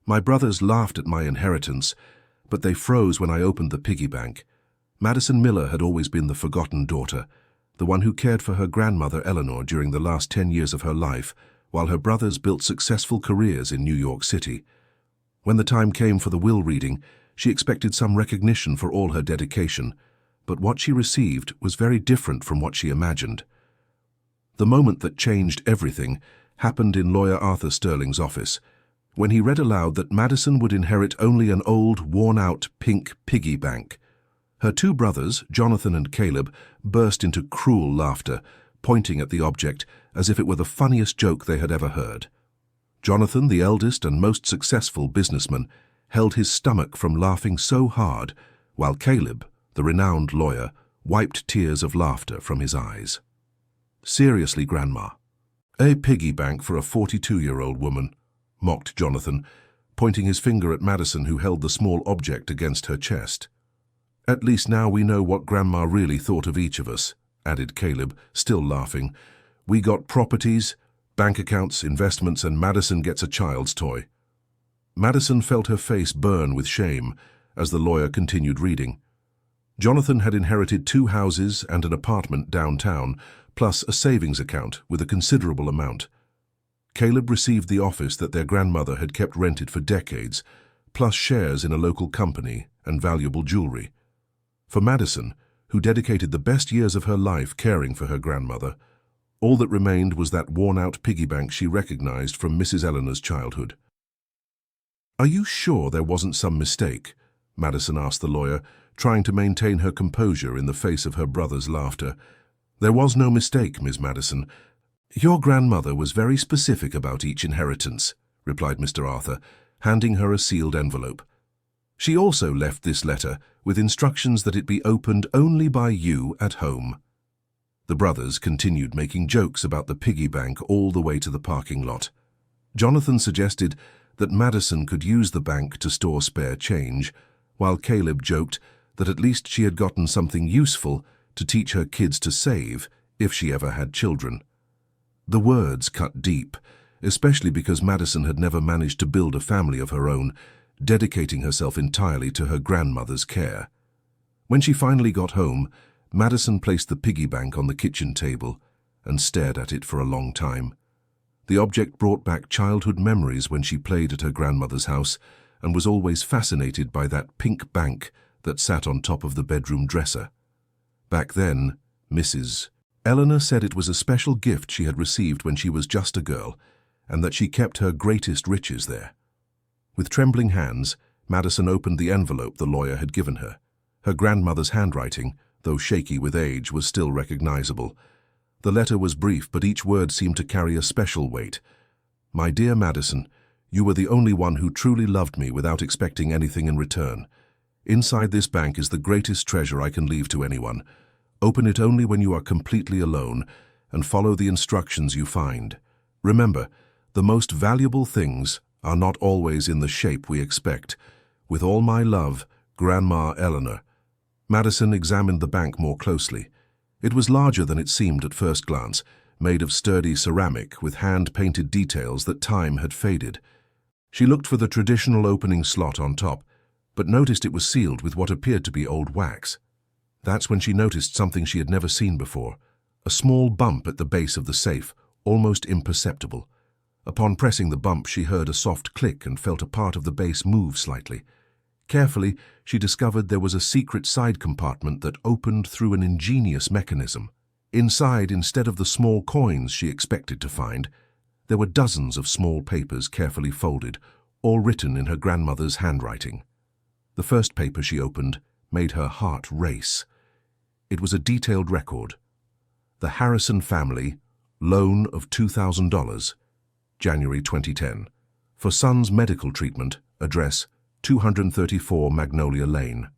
My brothers laughed at my inheritance, but they froze when I opened the piggy bank. Madison Miller had always been the forgotten daughter, the one who cared for her grandmother Eleanor during the last 10 years of her life, while her brothers built successful careers in New York City. When the time came for the will reading, she expected some recognition for all her dedication, but what she received was very different from what she imagined. The moment that changed everything happened in lawyer Arthur Sterling's office, when he read aloud that Madison would inherit only an old, worn-out pink piggy bank. Her two brothers, Jonathan and Caleb, burst into cruel laughter, pointing at the object as if it were the funniest joke they had ever heard. Jonathan, the eldest and most successful businessman, held his stomach from laughing so hard, while Caleb, the renowned lawyer, wiped tears of laughter from his eyes. "Seriously, Grandma, a piggy bank for a 42-year-old woman," mocked Jonathan, pointing his finger at Madison, who held the small object against her chest. "At least now we know what Grandma really thought of each of us," added Caleb, still laughing. "We got properties, bank accounts, investments, and Madison gets a child's toy." Madison felt her face burn with shame as the lawyer continued reading. Jonathan had inherited 2 houses and an apartment downtown, plus a savings account with a considerable amount. Caleb received the office that their grandmother had kept rented for decades, plus shares in a local company and valuable jewelry. For Madison, who dedicated the best years of her life caring for her grandmother, all that remained was that worn-out piggy bank she recognized from Mrs. Eleanor's childhood. "Are you sure there wasn't some mistake?" Madison asked the lawyer, trying to maintain her composure in the face of her brother's laughter. "There was no mistake, Miss Madison. Your grandmother was very specific about each inheritance," replied Mr. Arthur, handing her a sealed envelope. "She also left this letter with instructions that it be opened only by you at home." The brothers continued making jokes about the piggy bank all the way to the parking lot. Jonathan suggested that Madison could use the bank to store spare change, while Caleb joked that at least she had gotten something useful to teach her kids to save if she ever had children. The words cut deep, especially because Madison had never managed to build a family of her own, dedicating herself entirely to her grandmother's care. When she finally got home, Madison placed the piggy bank on the kitchen table and stared at it for a long time. The object brought back childhood memories when she played at her grandmother's house and was always fascinated by that pink bank that sat on top of the bedroom dresser. Back then, Mrs. Eleanor said it was a special gift she had received when she was just a girl, and that she kept her greatest riches there. With trembling hands, Madison opened the envelope the lawyer had given her. Her grandmother's handwriting, though shaky with age, was still recognizable. The letter was brief, but each word seemed to carry a special weight. "My dear Madison, you were the only one who truly loved me without expecting anything in return. Inside this bank is the greatest treasure I can leave to anyone. Open it only when you are completely alone, and follow the instructions you find. Remember, the most valuable things are not always in the shape we expect. With all my love, Grandma Eleanor." Madison examined the bank more closely. It was larger than it seemed at first glance, made of sturdy ceramic with hand-painted details that time had faded. She looked for the traditional opening slot on top, but noticed it was sealed with what appeared to be old wax. That's when she noticed something she had never seen before, a small bump at the base of the safe, almost imperceptible. Upon pressing the bump, she heard a soft click and felt a part of the base move slightly. Carefully, she discovered there was a secret side compartment that opened through an ingenious mechanism. Inside, instead of the small coins she expected to find, there were dozens of small papers carefully folded, all written in her grandmother's handwriting. The first paper she opened made her heart race. It was a detailed record. The Harrison family, loan of $2,000, January 2010. For son's medical treatment, address 234 Magnolia Lane.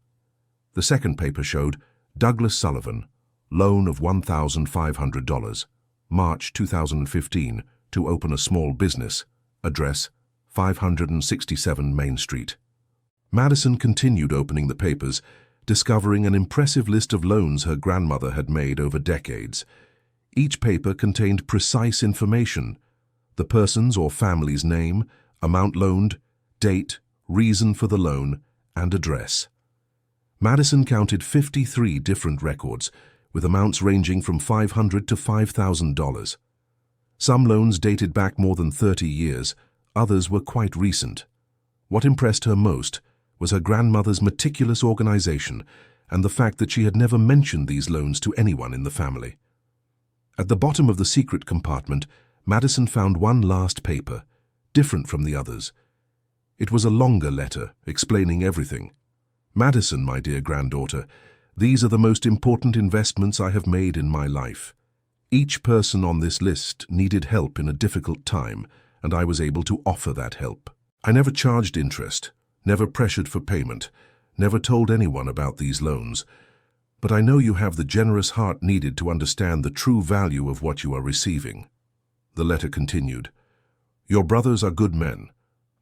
The second paper showed Douglas Sullivan, loan of $1,500, March 2015, to open a small business, address 567 Main Street. Madison continued opening the papers, discovering an impressive list of loans her grandmother had made over decades. Each paper contained precise information: the person's or family's name, amount loaned, date, reason for the loan, and address. Madison counted 53 different records, with amounts ranging from $500 to $5,000. Some loans dated back more than 30 years, others were quite recent. What impressed her most was her grandmother's meticulous organization and the fact that she had never mentioned these loans to anyone in the family. At the bottom of the secret compartment, Madison found one last paper, different from the others. It was a longer letter, explaining everything. "Madison, my dear granddaughter, these are the most important investments I have made in my life. Each person on this list needed help in a difficult time, and I was able to offer that help. I never charged interest, never pressured for payment, never told anyone about these loans. But I know you have the generous heart needed to understand the true value of what you are receiving." The letter continued, "Your brothers are good men,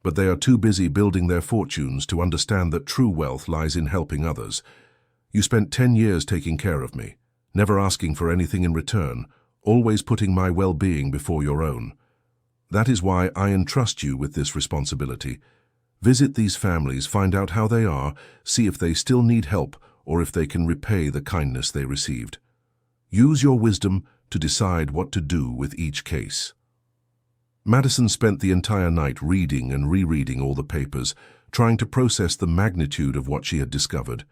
but they are too busy building their fortunes to understand that true wealth lies in helping others. You spent 10 years taking care of me, never asking for anything in return, always putting my well-being before your own. That is why I entrust you with this responsibility. Visit these families, find out how they are, see if they still need help or if they can repay the kindness they received. Use your wisdom to decide what to do with each case." Madison spent the entire night reading and rereading all the papers, trying to process the magnitude of what she had discovered.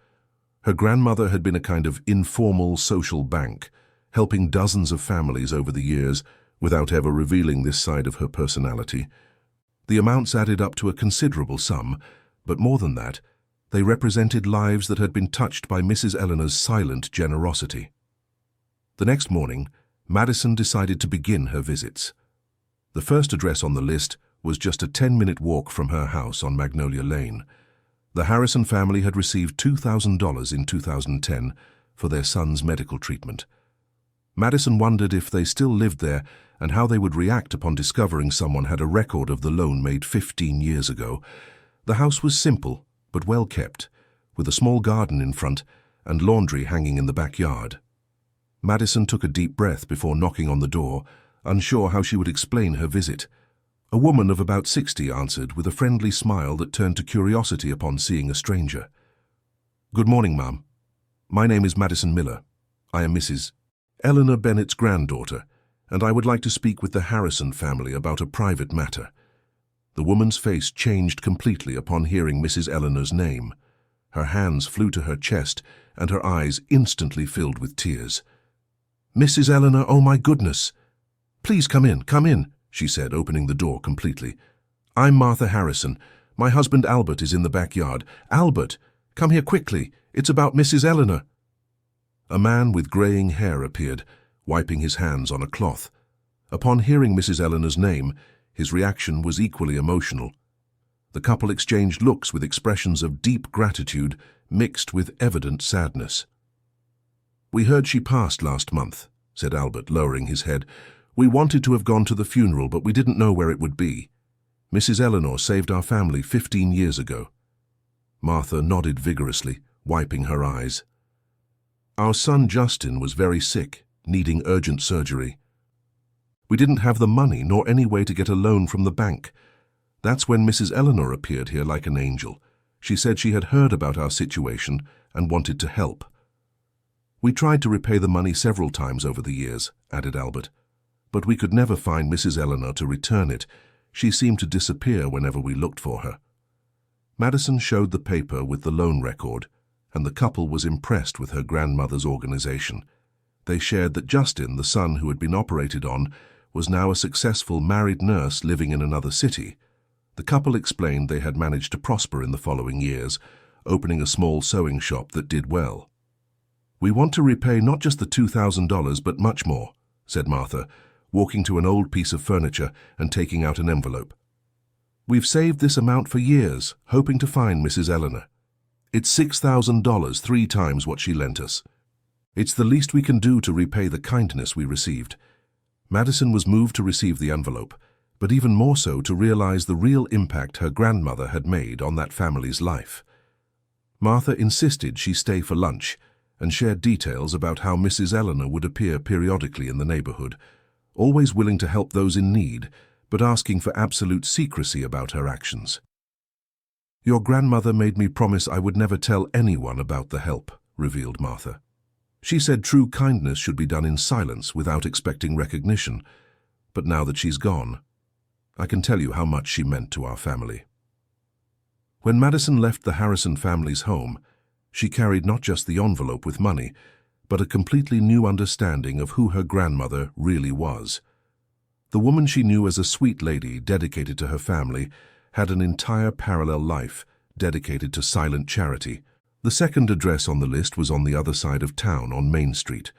Her grandmother had been a kind of informal social bank, helping dozens of families over the years without ever revealing this side of her personality. The amounts added up to a considerable sum, but more than that, they represented lives that had been touched by Mrs. Eleanor's silent generosity. The next morning, Madison decided to begin her visits. The first address on the list was just a 10-minute walk from her house on Magnolia Lane. The Harrison family had received $2,000 in 2010 for their son's medical treatment. Madison wondered if they still lived there and how they would react upon discovering someone had a record of the loan made 15 years ago. The house was simple, but well kept, with a small garden in front and laundry hanging in the backyard. Madison took a deep breath before knocking on the door, unsure how she would explain her visit. A woman of about 60 answered with a friendly smile that turned to curiosity upon seeing a stranger. "Good morning, ma'am. My name is Madison Miller. I am Mrs. Eleanor Bennett's granddaughter, and I would like to speak with the Harrison family about a private matter." The woman's face changed completely upon hearing Mrs. Eleanor's name. Her hands flew to her chest, and her eyes instantly filled with tears. "Mrs. Eleanor, oh my goodness! Please come in, she said, opening the door completely. "I'm Martha Harrison. My husband Albert is in the backyard. Albert, come here quickly. It's about Mrs. Eleanor." A man with graying hair appeared, wiping his hands on a cloth. Upon hearing Mrs. Eleanor's name, his reaction was equally emotional. The couple exchanged looks with expressions of deep gratitude mixed with evident sadness. "We heard she passed last month," said Albert, lowering his head. "We wanted to have gone to the funeral, but we didn't know where it would be. Mrs. Eleanor saved our family 15 years ago." Martha nodded vigorously, wiping her eyes. "Our son Justin was very sick, needing urgent surgery. We didn't have the money nor any way to get a loan from the bank. That's when Mrs. Eleanor appeared here like an angel. She said she had heard about our situation and wanted to help." "We tried to repay the money several times over the years," added Albert, "but we could never find Mrs. Eleanor to return it. She seemed to disappear whenever we looked for her." Madison showed the paper with the loan record, and the couple was impressed with her grandmother's organization. They shared that Justin, the son who had been operated on, was now a successful married nurse living in another city. The couple explained they had managed to prosper in the following years, opening a small sewing shop that did well. "We want to repay not just the $2,000 but much more," said Martha, walking to an old piece of furniture and taking out an envelope. "We've saved this amount for years, hoping to find Mrs. Eleanor. It's $6,000, 3 times what she lent us. It's the least we can do to repay the kindness we received." Madison was moved to receive the envelope, but even more so to realize the real impact her grandmother had made on that family's life. Martha insisted she stay for lunch and shared details about how Mrs. Eleanor would appear periodically in the neighborhood, always willing to help those in need, but asking for absolute secrecy about her actions. Your grandmother made me promise I would never tell anyone about the help, revealed Martha. She said true kindness should be done in silence without expecting recognition. But now that she's gone, I can tell you how much she meant to our family. When Madison left the Harrison family's home, she carried not just the envelope with money, but a completely new understanding of who her grandmother really was. The woman she knew as a sweet lady dedicated to her family had an entire parallel life dedicated to silent charity. The second address on the list was on the other side of town on Main Street.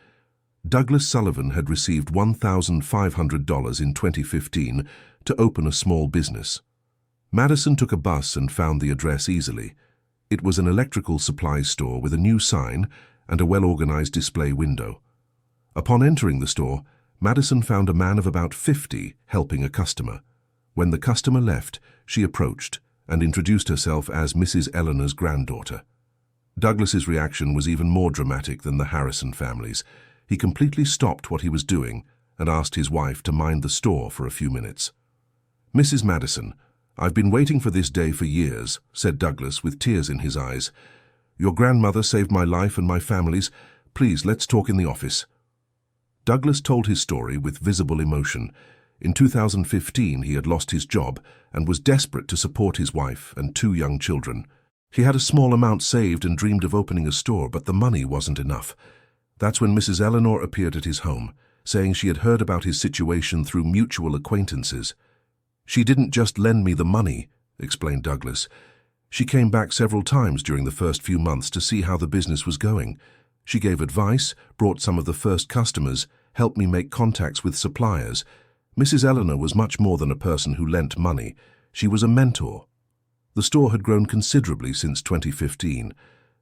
Douglas Sullivan had received $1,500 in 2015 to open a small business. Madison took a bus and found the address easily. It was an electrical supplies store with a new sign and a well-organized display window. Upon entering the store, Madison found a man of about 50 helping a customer. When the customer left, she approached and introduced herself as Mrs. Eleanor's granddaughter. Douglas's reaction was even more dramatic than the Harrison family's. He completely stopped what he was doing and asked his wife to mind the store for a few minutes. "Mrs. Madison, I've been waiting for this day for years," said Douglas with tears in his eyes. "Your grandmother saved my life and my family's. Please, let's talk in the office." Douglas told his story with visible emotion. In 2015, he had lost his job and was desperate to support his wife and 2 young children. He had a small amount saved and dreamed of opening a store, but the money wasn't enough. That's when Mrs. Eleanor appeared at his home, saying she had heard about his situation through mutual acquaintances. "She didn't just lend me the money," explained Douglas. "She came back several times during the first few months to see how the business was going. She gave advice, brought some of the first customers, helped me make contacts with suppliers. Mrs. Eleanor was much more than a person who lent money. She was a mentor." The store had grown considerably since 2015.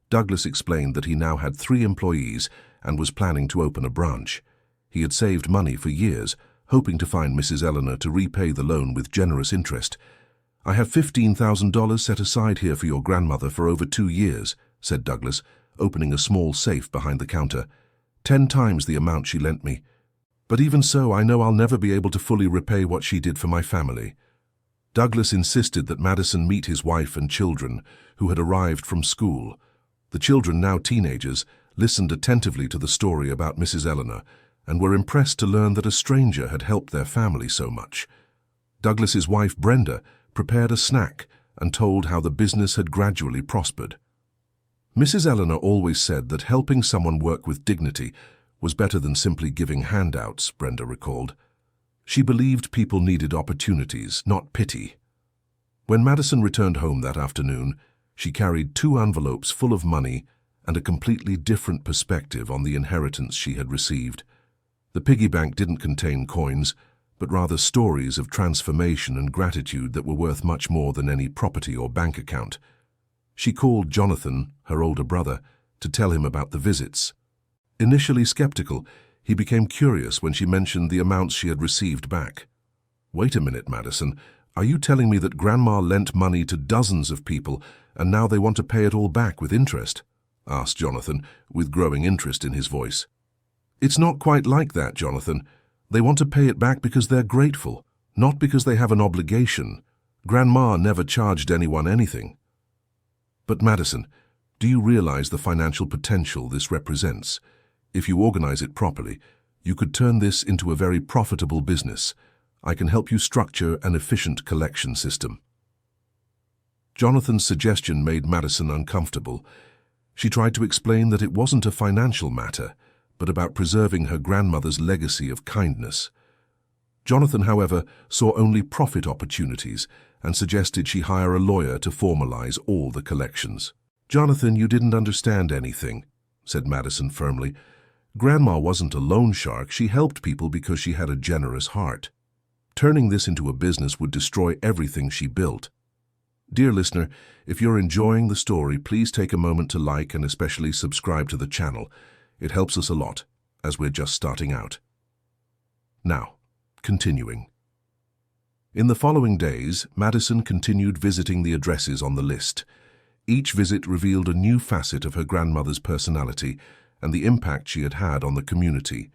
Douglas explained that he now had 3 employees and was planning to open a branch. He had saved money for years, hoping to find Mrs. Eleanor to repay the loan with generous interest. "I have $15,000 set aside here for your grandmother for over 2 years, said Douglas, opening a small safe behind the counter. 10 times the amount she lent me. But even so, I know I'll never be able to fully repay what she did for my family." Douglas insisted that Madison meet his wife and children, who had arrived from school. The children, now teenagers, listened attentively to the story about Mrs. Eleanor and were impressed to learn that a stranger had helped their family so much. Douglas's wife, Brenda, prepared a snack and told how the business had gradually prospered. Mrs. Eleanor always said that helping someone work with dignity was better than simply giving handouts, Brenda recalled. She believed people needed opportunities, not pity. When Madison returned home that afternoon, she carried 2 envelopes full of money and a completely different perspective on the inheritance she had received. The piggy bank didn't contain coins, but rather stories of transformation and gratitude that were worth much more than any property or bank account. She called Jonathan, her older brother, to tell him about the visits. Initially skeptical, he became curious when she mentioned the amounts she had received back. "Wait a minute, Madison. Are you telling me that Grandma lent money to dozens of people and now they want to pay it all back with interest?" asked Jonathan, with growing interest in his voice. "It's not quite like that, Jonathan. They want to pay it back because they're grateful, not because they have an obligation. Grandma never charged anyone anything." "But Madison, do you realize the financial potential this represents? If you organize it properly, you could turn this into a very profitable business. I can help you structure an efficient collection system." Jonathan's suggestion made Madison uncomfortable. She tried to explain that it wasn't a financial matter, but about preserving her grandmother's legacy of kindness. Jonathan, however, saw only profit opportunities and suggested she hire a lawyer to formalize all the collections. "Jonathan, you didn't understand anything," said Madison firmly. "Grandma wasn't a loan shark. She helped people because she had a generous heart. Turning this into a business would destroy everything she built." Dear listener, if you're enjoying the story, please take a moment to like and especially subscribe to the channel. It helps us a lot, as we're just starting out. Now, continuing. In the following days, Madison continued visiting the addresses on the list. Each visit revealed a new facet of her grandmother's personality and the impact she had had on the community.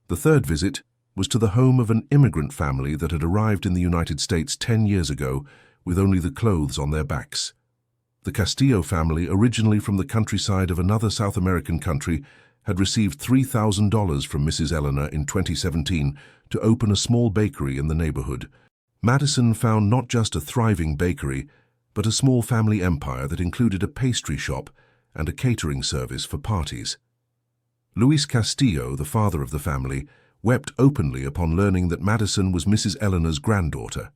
The third visit was to the home of an immigrant family that had arrived in the United States 10 years ago with only the clothes on their backs. The Castillo family, originally from the countryside of another South American country, had received $3,000 from Mrs. Eleanor in 2017 to open a small bakery in the neighborhood. Madison found not just a thriving bakery, but a small family empire that included a pastry shop and a catering service for parties. Luis Castillo, the father of the family, wept openly upon learning that Madison was Mrs. Eleanor's granddaughter.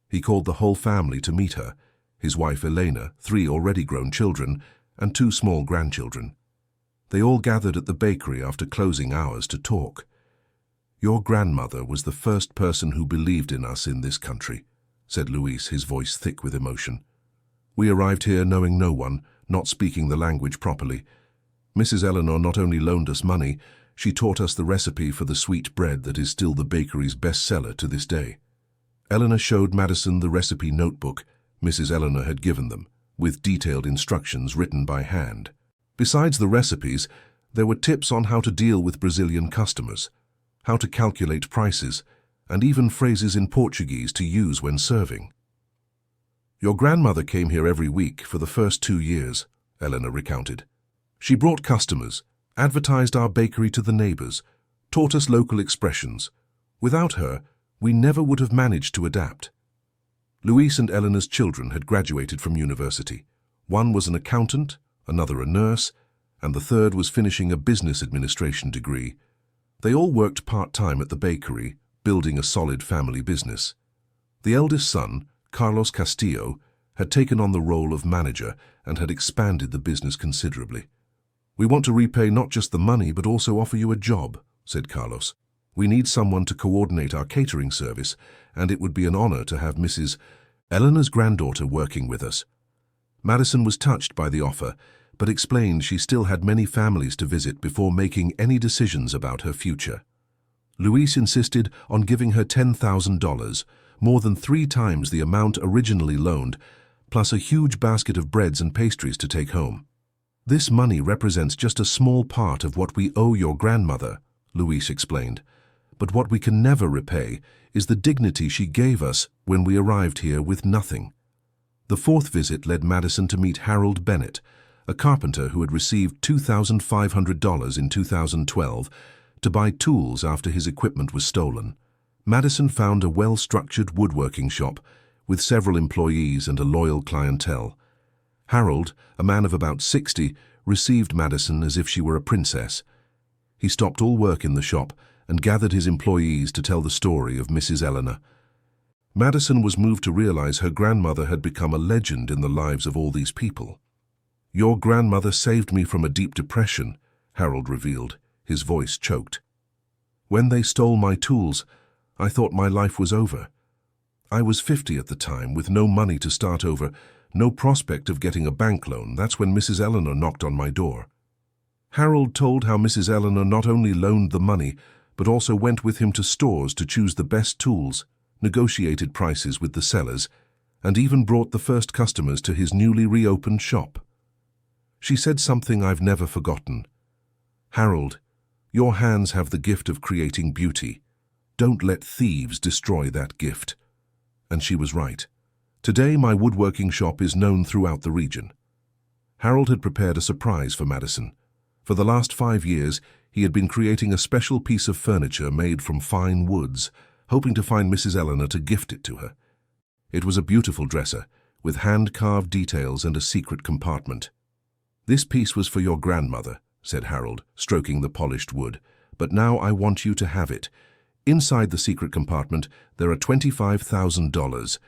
He called the whole family to meet her, his wife Elena, 3 already grown children, and 2 small grandchildren. They all gathered at the bakery after closing hours to talk. "Your grandmother was the first person who believed in us in this country," said Luis, his voice thick with emotion. "We arrived here knowing no one, not speaking the language properly. Mrs. Eleanor not only loaned us money, she taught us the recipe for the sweet bread that is still the bakery's bestseller to this day." Eleanor showed Madison the recipe notebook Mrs. Eleanor had given them, with detailed instructions written by hand. Besides the recipes, there were tips on how to deal with Brazilian customers, how to calculate prices, and even phrases in Portuguese to use when serving. "Your grandmother came here every week for the first 2 years," Eleanor recounted. "She brought customers, advertised our bakery to the neighbors, taught us local expressions. Without her, we never would have managed to adapt." Luis and Eleanor's children had graduated from university. One was an accountant, another a nurse, and the third was finishing a business administration degree. They all worked part-time at the bakery, building a solid family business. The eldest son, Carlos Castillo, had taken on the role of manager and had expanded the business considerably. "We want to repay not just the money but also offer you a job," said Carlos. "We need someone to coordinate our catering service, and it would be an honor to have Mrs. Eleanor's granddaughter working with us." Madison was touched by the offer, but explained she still had many families to visit before making any decisions about her future. Luis insisted on giving her $10,000, more than 3 times the amount originally loaned, plus a huge basket of breads and pastries to take home. "This money represents just a small part of what we owe your grandmother," Luis explained. "But what we can never repay is the dignity she gave us when we arrived here with nothing." The 4th visit led Madison to meet Harold Bennett, a carpenter who had received $2,500 in 2012 to buy tools after his equipment was stolen. Madison found a well-structured woodworking shop with several employees and a loyal clientele. Harold, a man of about 60, received Madison as if she were a princess. He stopped all work in the shop and gathered his employees to tell the story of Mrs. Eleanor. Madison was moved to realize her grandmother had become a legend in the lives of all these people. "Your grandmother saved me from a deep depression," Harold revealed, his voice choked. "When they stole my tools, I thought my life was over. I was 50 at the time, with no money to start over, no prospect of getting a bank loan. That's when Mrs. Eleanor knocked on my door." Harold told how Mrs. Eleanor not only loaned the money, but also went with him to stores to choose the best tools, negotiated prices with the sellers, and even brought the first customers to his newly reopened shop. She said something I've never forgotten. "Harold, your hands have the gift of creating beauty. Don't let thieves destroy that gift." And she was right. Today, my woodworking shop is known throughout the region. Harold had prepared a surprise for Madison. For the last 5 years, he had been creating a special piece of furniture made from fine woods, hoping to find Mrs. Eleanor to gift it to her. It was a beautiful dresser, with hand-carved details and a secret compartment. "This piece was for your grandmother," said Harold, stroking the polished wood, "but now I want you to have it. Inside the secret compartment, there are $25,000,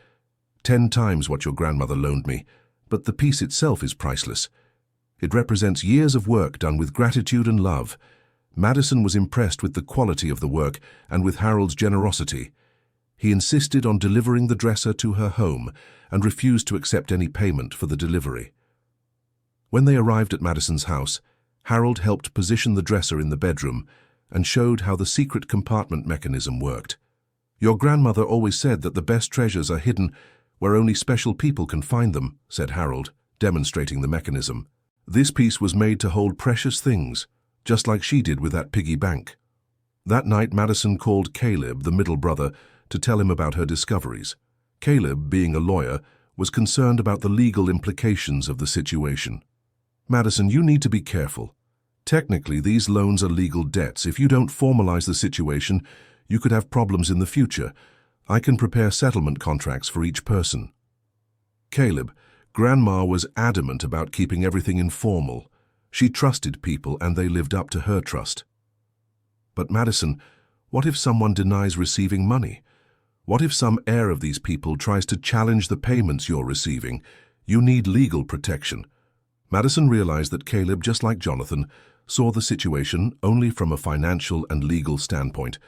10 times what your grandmother loaned me, but the piece itself is priceless. It represents years of work done with gratitude and love." Madison was impressed with the quality of the work and with Harold's generosity. He insisted on delivering the dresser to her home and refused to accept any payment for the delivery. When they arrived at Madison's house, Harold helped position the dresser in the bedroom and showed how the secret compartment mechanism worked. "Your grandmother always said that the best treasures are hidden where only special people can find them," said Harold, demonstrating the mechanism. "This piece was made to hold precious things, just like she did with that piggy bank." That night, Madison called Caleb, the middle brother, to tell him about her discoveries. Caleb, being a lawyer, was concerned about the legal implications of the situation. "Madison, you need to be careful. Technically, these loans are legal debts. If you don't formalize the situation, you could have problems in the future. I can prepare settlement contracts for each person." Caleb, Grandma was adamant about keeping everything informal. She trusted people and they lived up to her trust. "But Madison, what if someone denies receiving money? What if some heir of these people tries to challenge the payments you're receiving? You need legal protection." Madison realized that Caleb, just like Jonathan, saw the situation only from a financial and legal standpoint.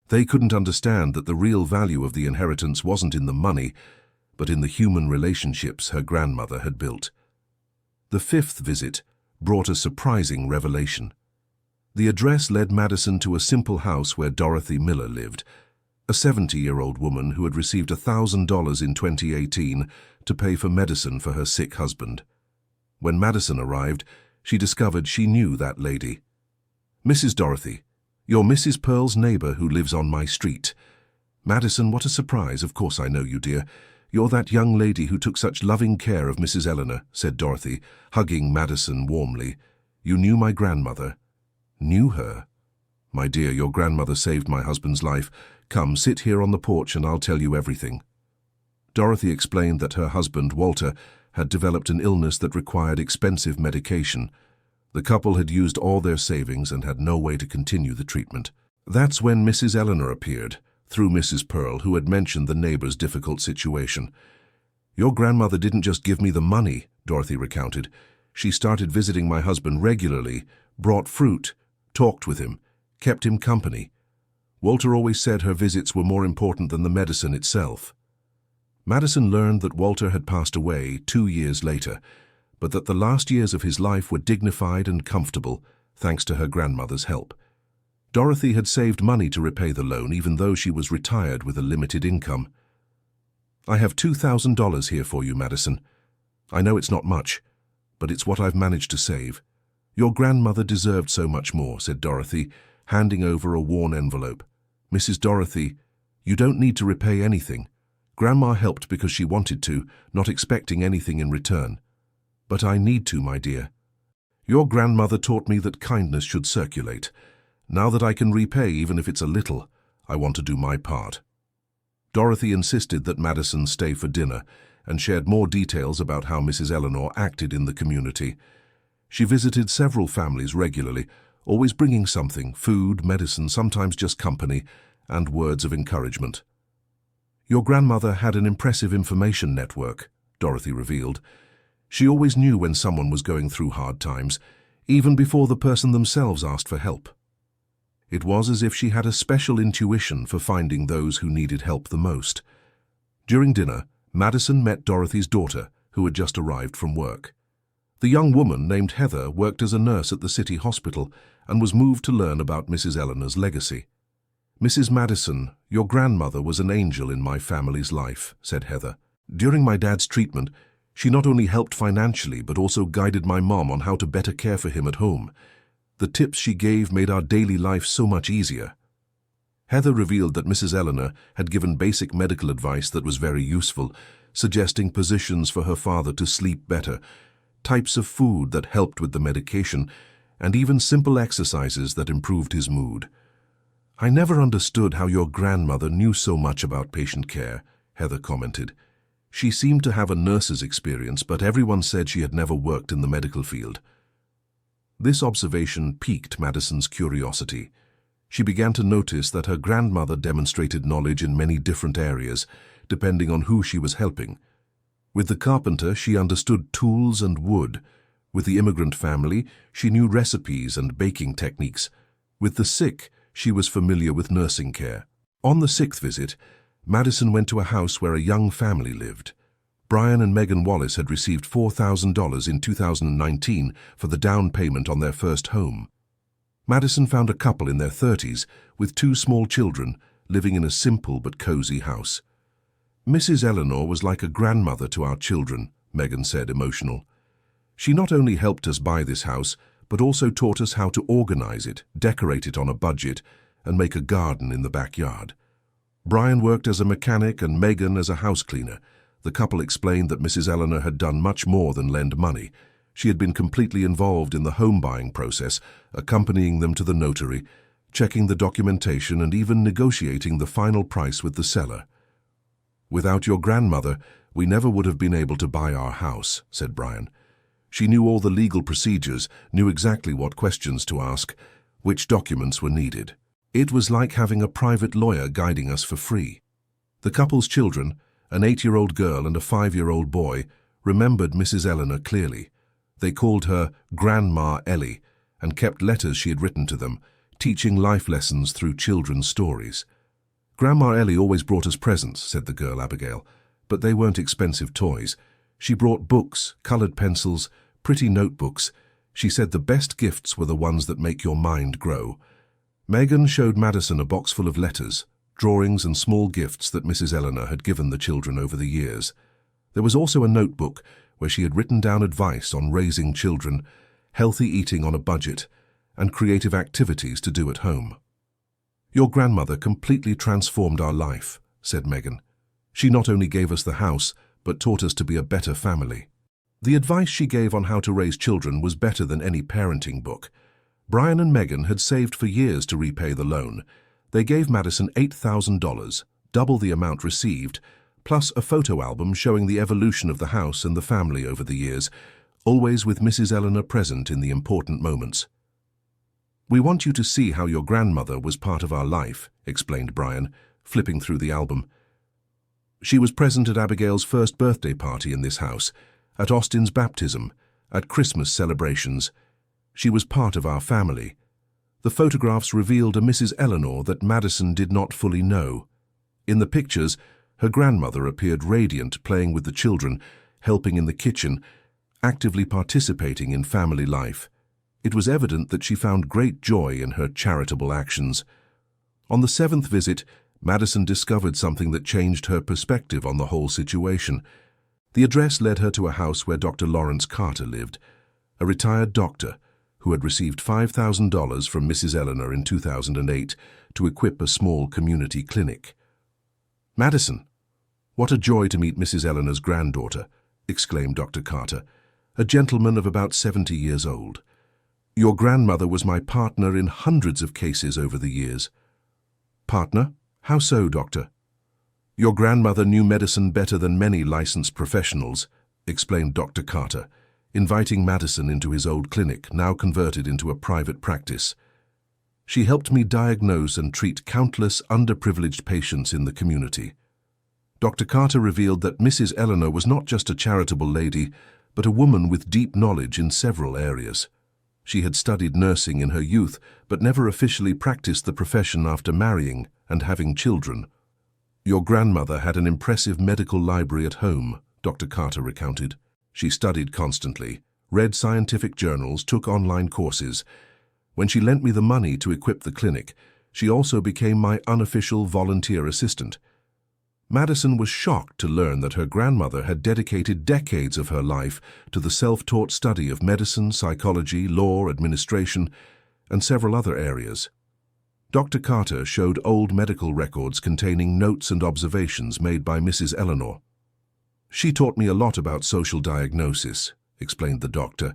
They couldn't understand that the real value of the inheritance wasn't in the money, but in the human relationships her grandmother had built. The fifth visit brought a surprising revelation. The address led Madison to a simple house where Dorothy Miller lived, a 70-year-old woman who had received $1,000 in 2018 to pay for medicine for her sick husband. When Madison arrived, she discovered she knew that lady. "Mrs. Dorothy, you're Mrs. Pearl's neighbor who lives on my street." "Madison, what a surprise. Of course I know you, dear. You're that young lady who took such loving care of Mrs. Eleanor," said Dorothy, hugging Madison warmly. "You knew my grandmother." "Knew her?" "My dear, your grandmother saved my husband's life. Come, sit here on the porch and I'll tell you everything." Dorothy explained that her husband, Walter, had developed an illness that required expensive medication. The couple had used all their savings and had no way to continue the treatment. That's when Mrs. Eleanor appeared, through Mrs. Pearl, who had mentioned the neighbor's difficult situation. "Your grandmother didn't just give me the money," Dorothy recounted. "She started visiting my husband regularly, brought fruit, talked with him, kept him company. Walter always said her visits were more important than the medicine itself." Madison learned that Walter had passed away 2 years later, but that the last years of his life were dignified and comfortable, thanks to her grandmother's help. Dorothy had saved money to repay the loan, even though she was retired with a limited income. "I have $2,000 here for you, Madison. I know it's not much, but it's what I've managed to save. Your grandmother deserved so much more," said Dorothy, handing over a worn envelope. "Mrs. Dorothy, you don't need to repay anything. Grandma helped because she wanted to, not expecting anything in return. But I need to, my dear. Your grandmother taught me that kindness should circulate. Now that I can repay, even if it's a little, I want to do my part." Dorothy insisted that Madison stay for dinner and shared more details about how Mrs. Eleanor acted in the community. She visited several families regularly, always bringing something: food, medicine, sometimes just company, and words of encouragement. "Your grandmother had an impressive information network," Dorothy revealed. "She always knew when someone was going through hard times, even before the person themselves asked for help. It was as if she had a special intuition for finding those who needed help the most." During dinner, Madison met Dorothy's daughter, who had just arrived from work. The young woman, named Heather, worked as a nurse at the city hospital and was moved to learn about Mrs. Eleanor's legacy. "Mrs. Madison, your grandmother was an angel in my family's life," said Heather. "During my dad's treatment, she not only helped financially but also guided my mom on how to better care for him at home. The tips she gave made our daily life so much easier." Heather revealed that Mrs. Eleanor had given basic medical advice that was very useful, suggesting positions for her father to sleep better, types of food that helped with the medication, and even simple exercises that improved his mood. "I never understood how your grandmother knew so much about patient care," Heather commented. "She seemed to have a nurse's experience, but everyone said she had never worked in the medical field." This observation piqued Madison's curiosity. She began to notice that her grandmother demonstrated knowledge in many different areas, depending on who she was helping. With the carpenter, she understood tools and wood. With the immigrant family, she knew recipes and baking techniques. With the sick, she was familiar with nursing care. On the sixth visit, Madison went to a house where a young family lived. Brian and Megan Wallace had received $4,000 in 2019 for the down payment on their first home. Madison found a couple in their 30s with 2 small children living in a simple but cozy house. "Mrs. Eleanor was like a grandmother to our children," Megan said, emotional. "She not only helped us buy this house, but also taught us how to organize it, decorate it on a budget, and make a garden in the backyard. Brian worked as a mechanic and Megan as a house cleaner. The couple explained that Mrs. Eleanor had done much more than lend money. She had been completely involved in the home buying process, accompanying them to the notary, checking the documentation and even negotiating the final price with the seller. "Without your grandmother, we never would have been able to buy our house," said Brian. "She knew all the legal procedures, knew exactly what questions to ask, which documents were needed. It was like having a private lawyer guiding us for free." The couple's children, an 8-year-old girl and a 5-year-old boy, remembered Mrs. Eleanor clearly. They called her Grandma Ellie and kept letters she had written to them, teaching life lessons through children's stories. "Grandma Ellie always brought us presents," said the girl Abigail, "but they weren't expensive toys. She brought books, colored pencils, pretty notebooks. She said the best gifts were the ones that make your mind grow." Megan showed Madison a box full of letters, drawings and small gifts that Mrs. Eleanor had given the children over the years. There was also a notebook where she had written down advice on raising children, healthy eating on a budget, and creative activities to do at home. "Your grandmother completely transformed our life," said Megan. "She not only gave us the house, but taught us to be a better family." The advice she gave on how to raise children was better than any parenting book. Brian and Megan had saved for years to repay the loan. They gave Madison $8,000, double the amount received, plus a photo album showing the evolution of the house and the family over the years, always with Mrs. Eleanor present in the important moments. "We want you to see how your grandmother was part of our life," explained Brian, flipping through the album. "She was present at Abigail's first birthday party in this house, at Austin's baptism, at Christmas celebrations. She was part of our family." The photographs revealed a Mrs. Eleanor that Madison did not fully know. In the pictures, her grandmother appeared radiant, playing with the children, helping in the kitchen, actively participating in family life. It was evident that she found great joy in her charitable actions. On the 7th visit, Madison discovered something that changed her perspective on the whole situation. The address led her to a house where Dr. Lawrence Carter lived, a retired doctor who had received $5,000 from Mrs. Eleanor in 2008 to equip a small community clinic. "Madison, what a joy to meet Mrs. Eleanor's granddaughter," exclaimed Dr. Carter, a gentleman of about 70 years old. "Your grandmother was my partner in hundreds of cases over the years." "Partner? How so, doctor?" "Your grandmother knew medicine better than many licensed professionals," explained Dr. Carter, inviting Madison into his old clinic, now converted into a private practice. "She helped me diagnose and treat countless underprivileged patients in the community." Dr. Carter revealed that Mrs. Eleanor was not just a charitable lady, but a woman with deep knowledge in several areas. She had studied nursing in her youth, but never officially practiced the profession after marrying and having children. "Your grandmother had an impressive medical library at home," Dr. Carter recounted. "She studied constantly, read scientific journals, took online courses. When she lent me the money to equip the clinic, she also became my unofficial volunteer assistant." Madison was shocked to learn that her grandmother had dedicated decades of her life to the self-taught study of medicine, psychology, law, administration, and several other areas. Dr. Carter showed old medical records containing notes and observations made by Mrs. Eleanor. "She taught me a lot about social diagnosis," explained the doctor.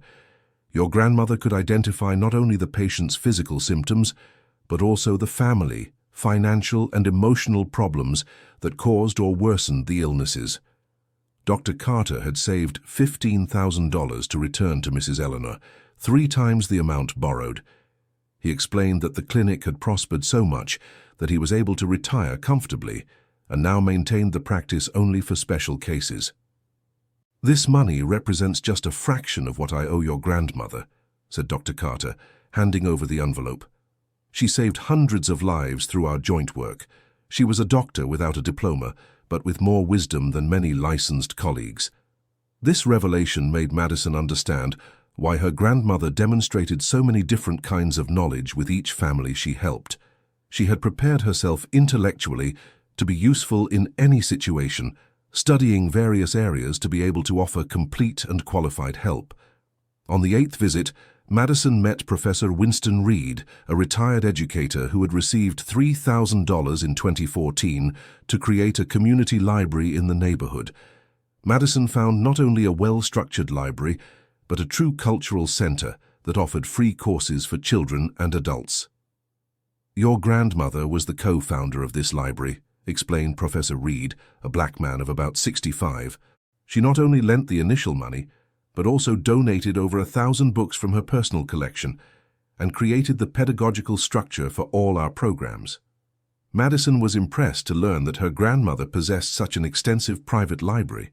"Your grandmother could identify not only the patient's physical symptoms, but also the family, financial, and emotional problems that caused or worsened the illnesses." Dr. Carter had saved $15,000 to return to Mrs. Eleanor, 3 times the amount borrowed. He explained that the clinic had prospered so much that he was able to retire comfortably and now maintained the practice only for special cases. "This money represents just a fraction of what I owe your grandmother," said Dr. Carter, handing over the envelope. "She saved hundreds of lives through our joint work. She was a doctor without a diploma, but with more wisdom than many licensed colleagues." This revelation made Madison understand why her grandmother demonstrated so many different kinds of knowledge with each family she helped. She had prepared herself intellectually to be useful in any situation, studying various areas to be able to offer complete and qualified help. On the 8th visit, Madison met Professor Winston Reed, a retired educator who had received $3,000 in 2014 to create a community library in the neighborhood. Madison found not only a well-structured library, but a true cultural center that offered free courses for children and adults. Your grandmother was the co-founder of this library, explained Professor Reed, a black man of about 65. She not only lent the initial money, but also donated over 1,000 books from her personal collection and created the pedagogical structure for all our programs. Madison was impressed to learn that her grandmother possessed such an extensive private library.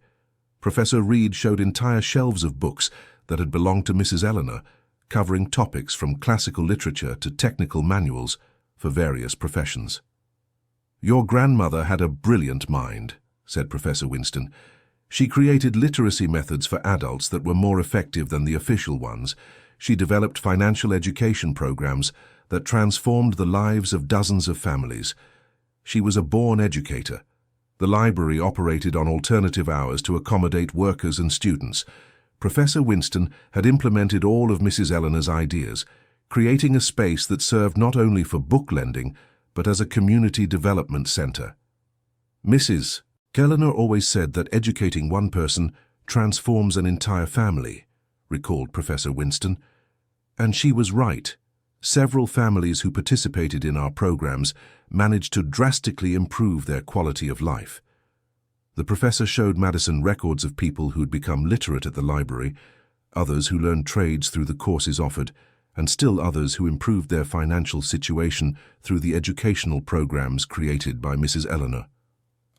Professor Reed showed entire shelves of books that had belonged to Mrs. Eleanor, covering topics from classical literature to technical manuals for various professions. Your grandmother had a brilliant mind, said Professor Winston. She created literacy methods for adults that were more effective than the official ones. She developed financial education programs that transformed the lives of dozens of families. She was a born educator. The library operated on alternative hours to accommodate workers and students. Professor Winston had implemented all of Mrs. Eleanor's ideas, creating a space that served not only for book lending, but as a community development center. Mrs. Eleanor always said that educating one person transforms an entire family, recalled Professor Winston. And she was right. Several families who participated in our programs managed to drastically improve their quality of life. The professor showed Madison records of people who'd become literate at the library, others who learned trades through the courses offered, and still others who improved their financial situation through the educational programs created by Mrs. Eleanor.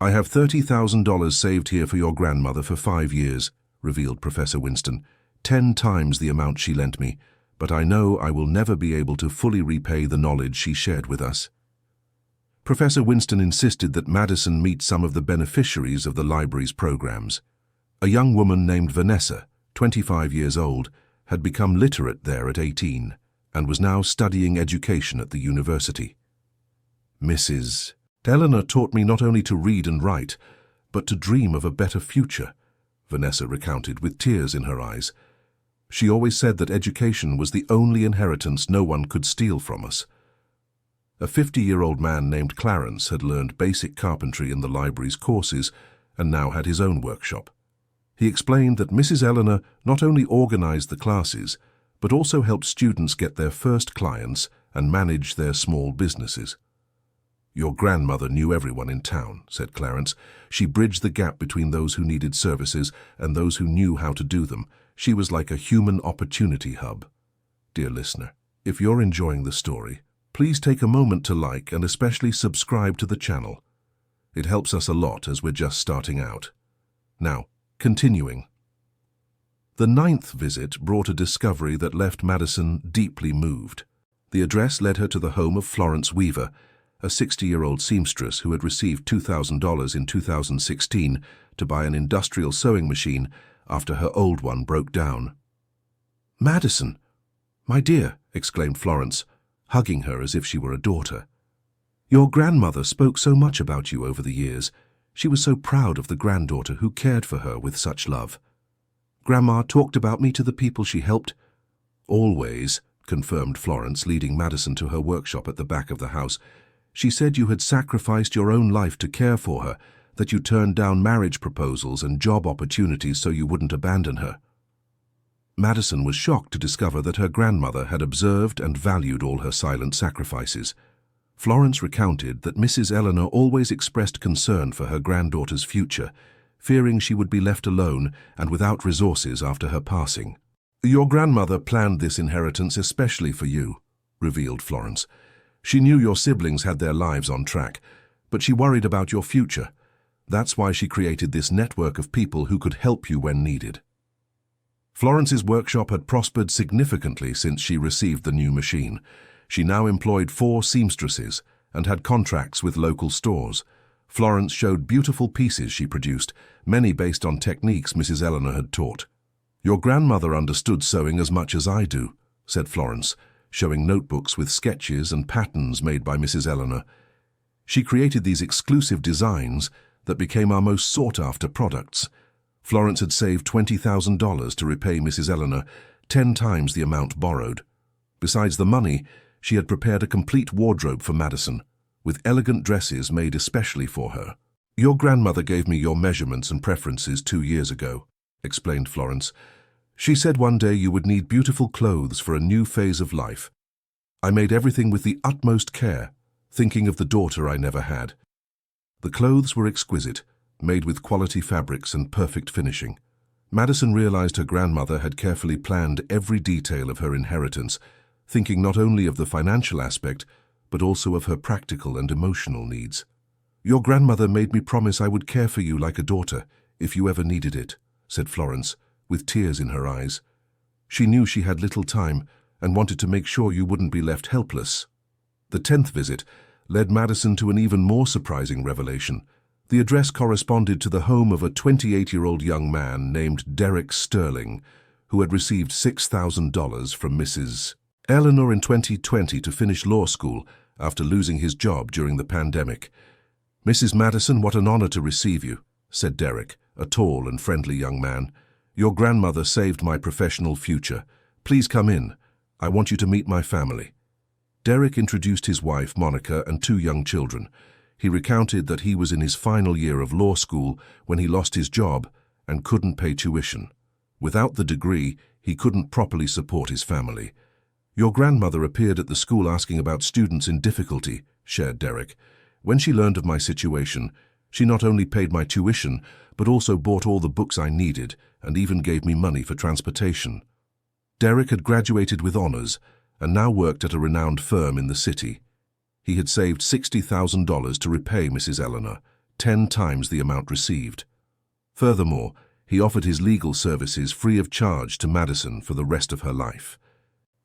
I have $30,000 saved here for your grandmother for 5 years, revealed Professor Winston, 10 times the amount she lent me, but I know I will never be able to fully repay the knowledge she shared with us. Professor Winston insisted that Madison meet some of the beneficiaries of the library's programs. A young woman named Vanessa, 25 years old, had become literate there at 18 and was now studying education at the university. Mrs. Eleanor taught me not only to read and write, but to dream of a better future, Vanessa recounted with tears in her eyes. She always said that education was the only inheritance no one could steal from us. A 50-year-old man named Clarence had learned basic carpentry in the library's courses and now had his own workshop. He explained that Mrs. Eleanor not only organized the classes, but also helped students get their first clients and manage their small businesses. Your grandmother knew everyone in town, said Clarence. She bridged the gap between those who needed services and those who knew how to do them. She was like a human opportunity hub. Dear listener, if you're enjoying the story, please take a moment to like and especially subscribe to the channel. It helps us a lot as we're just starting out. Now, continuing. The 9th visit brought a discovery that left Madison deeply moved. The address led her to the home of Florence Weaver, a 60-year-old seamstress who had received $2,000 in 2016 to buy an industrial sewing machine after her old one broke down. "Madison, my dear," exclaimed Florence, hugging her as if she were a daughter. "Your grandmother spoke so much about you over the years. She was so proud of the granddaughter who cared for her with such love. Grandma talked about me to the people she helped." "Always," confirmed Florence, leading Madison to her workshop at the back of the house. "She said you had sacrificed your own life to care for her, that you turned down marriage proposals and job opportunities so you wouldn't abandon her." Madison was shocked to discover that her grandmother had observed and valued all her silent sacrifices. Florence recounted that Mrs. Eleanor always expressed concern for her granddaughter's future, fearing she would be left alone and without resources after her passing. "Your grandmother planned this inheritance especially for you," revealed Florence. "She knew your siblings had their lives on track, but she worried about your future. That's why she created this network of people who could help you when needed." Florence's workshop had prospered significantly since she received the new machine. She now employed 4 seamstresses and had contracts with local stores. Florence showed beautiful pieces she produced, many based on techniques Mrs. Eleanor had taught. "Your grandmother understood sewing as much as I do," said Florence, showing notebooks with sketches and patterns made by Mrs. Eleanor. "She created these exclusive designs that became our most sought-after products." Florence had saved $20,000 to repay Mrs. Eleanor, 10 times the amount borrowed. Besides the money, she had prepared a complete wardrobe for Madison, with elegant dresses made especially for her. Your grandmother gave me your measurements and preferences 2 years ago, explained Florence. She said one day you would need beautiful clothes for a new phase of life. I made everything with the utmost care, thinking of the daughter I never had. The clothes were exquisite, made with quality fabrics and perfect finishing. Madison realized her grandmother had carefully planned every detail of her inheritance, thinking not only of the financial aspect, but also of her practical and emotional needs. Your grandmother made me promise I would care for you like a daughter, if you ever needed it, said Florence, with tears in her eyes. She knew she had little time and wanted to make sure you wouldn't be left helpless. The 10th visit led Madison to an even more surprising revelation. The address corresponded to the home of a 28-year-old young man named Derek Sterling, who had received $6,000 from Mrs. Eleanor in 2020 to finish law school after losing his job during the pandemic. "Mrs. Madison, what an honor to receive you," said Derek, a tall and friendly young man. "Your grandmother saved my professional future. Please come in. I want you to meet my family." Derek introduced his wife, Monica, and 2 young children. He recounted that he was in his final year of law school when he lost his job and couldn't pay tuition. Without the degree, he couldn't properly support his family. "Your grandmother appeared at the school asking about students in difficulty," shared Derek. "When she learned of my situation, she not only paid my tuition, but also bought all the books I needed and even gave me money for transportation." Derek had graduated with honors and now worked at a renowned firm in the city. He had saved $60,000 to repay Mrs. Eleanor, 10 times the amount received. Furthermore, he offered his legal services free of charge to Madison for the rest of her life.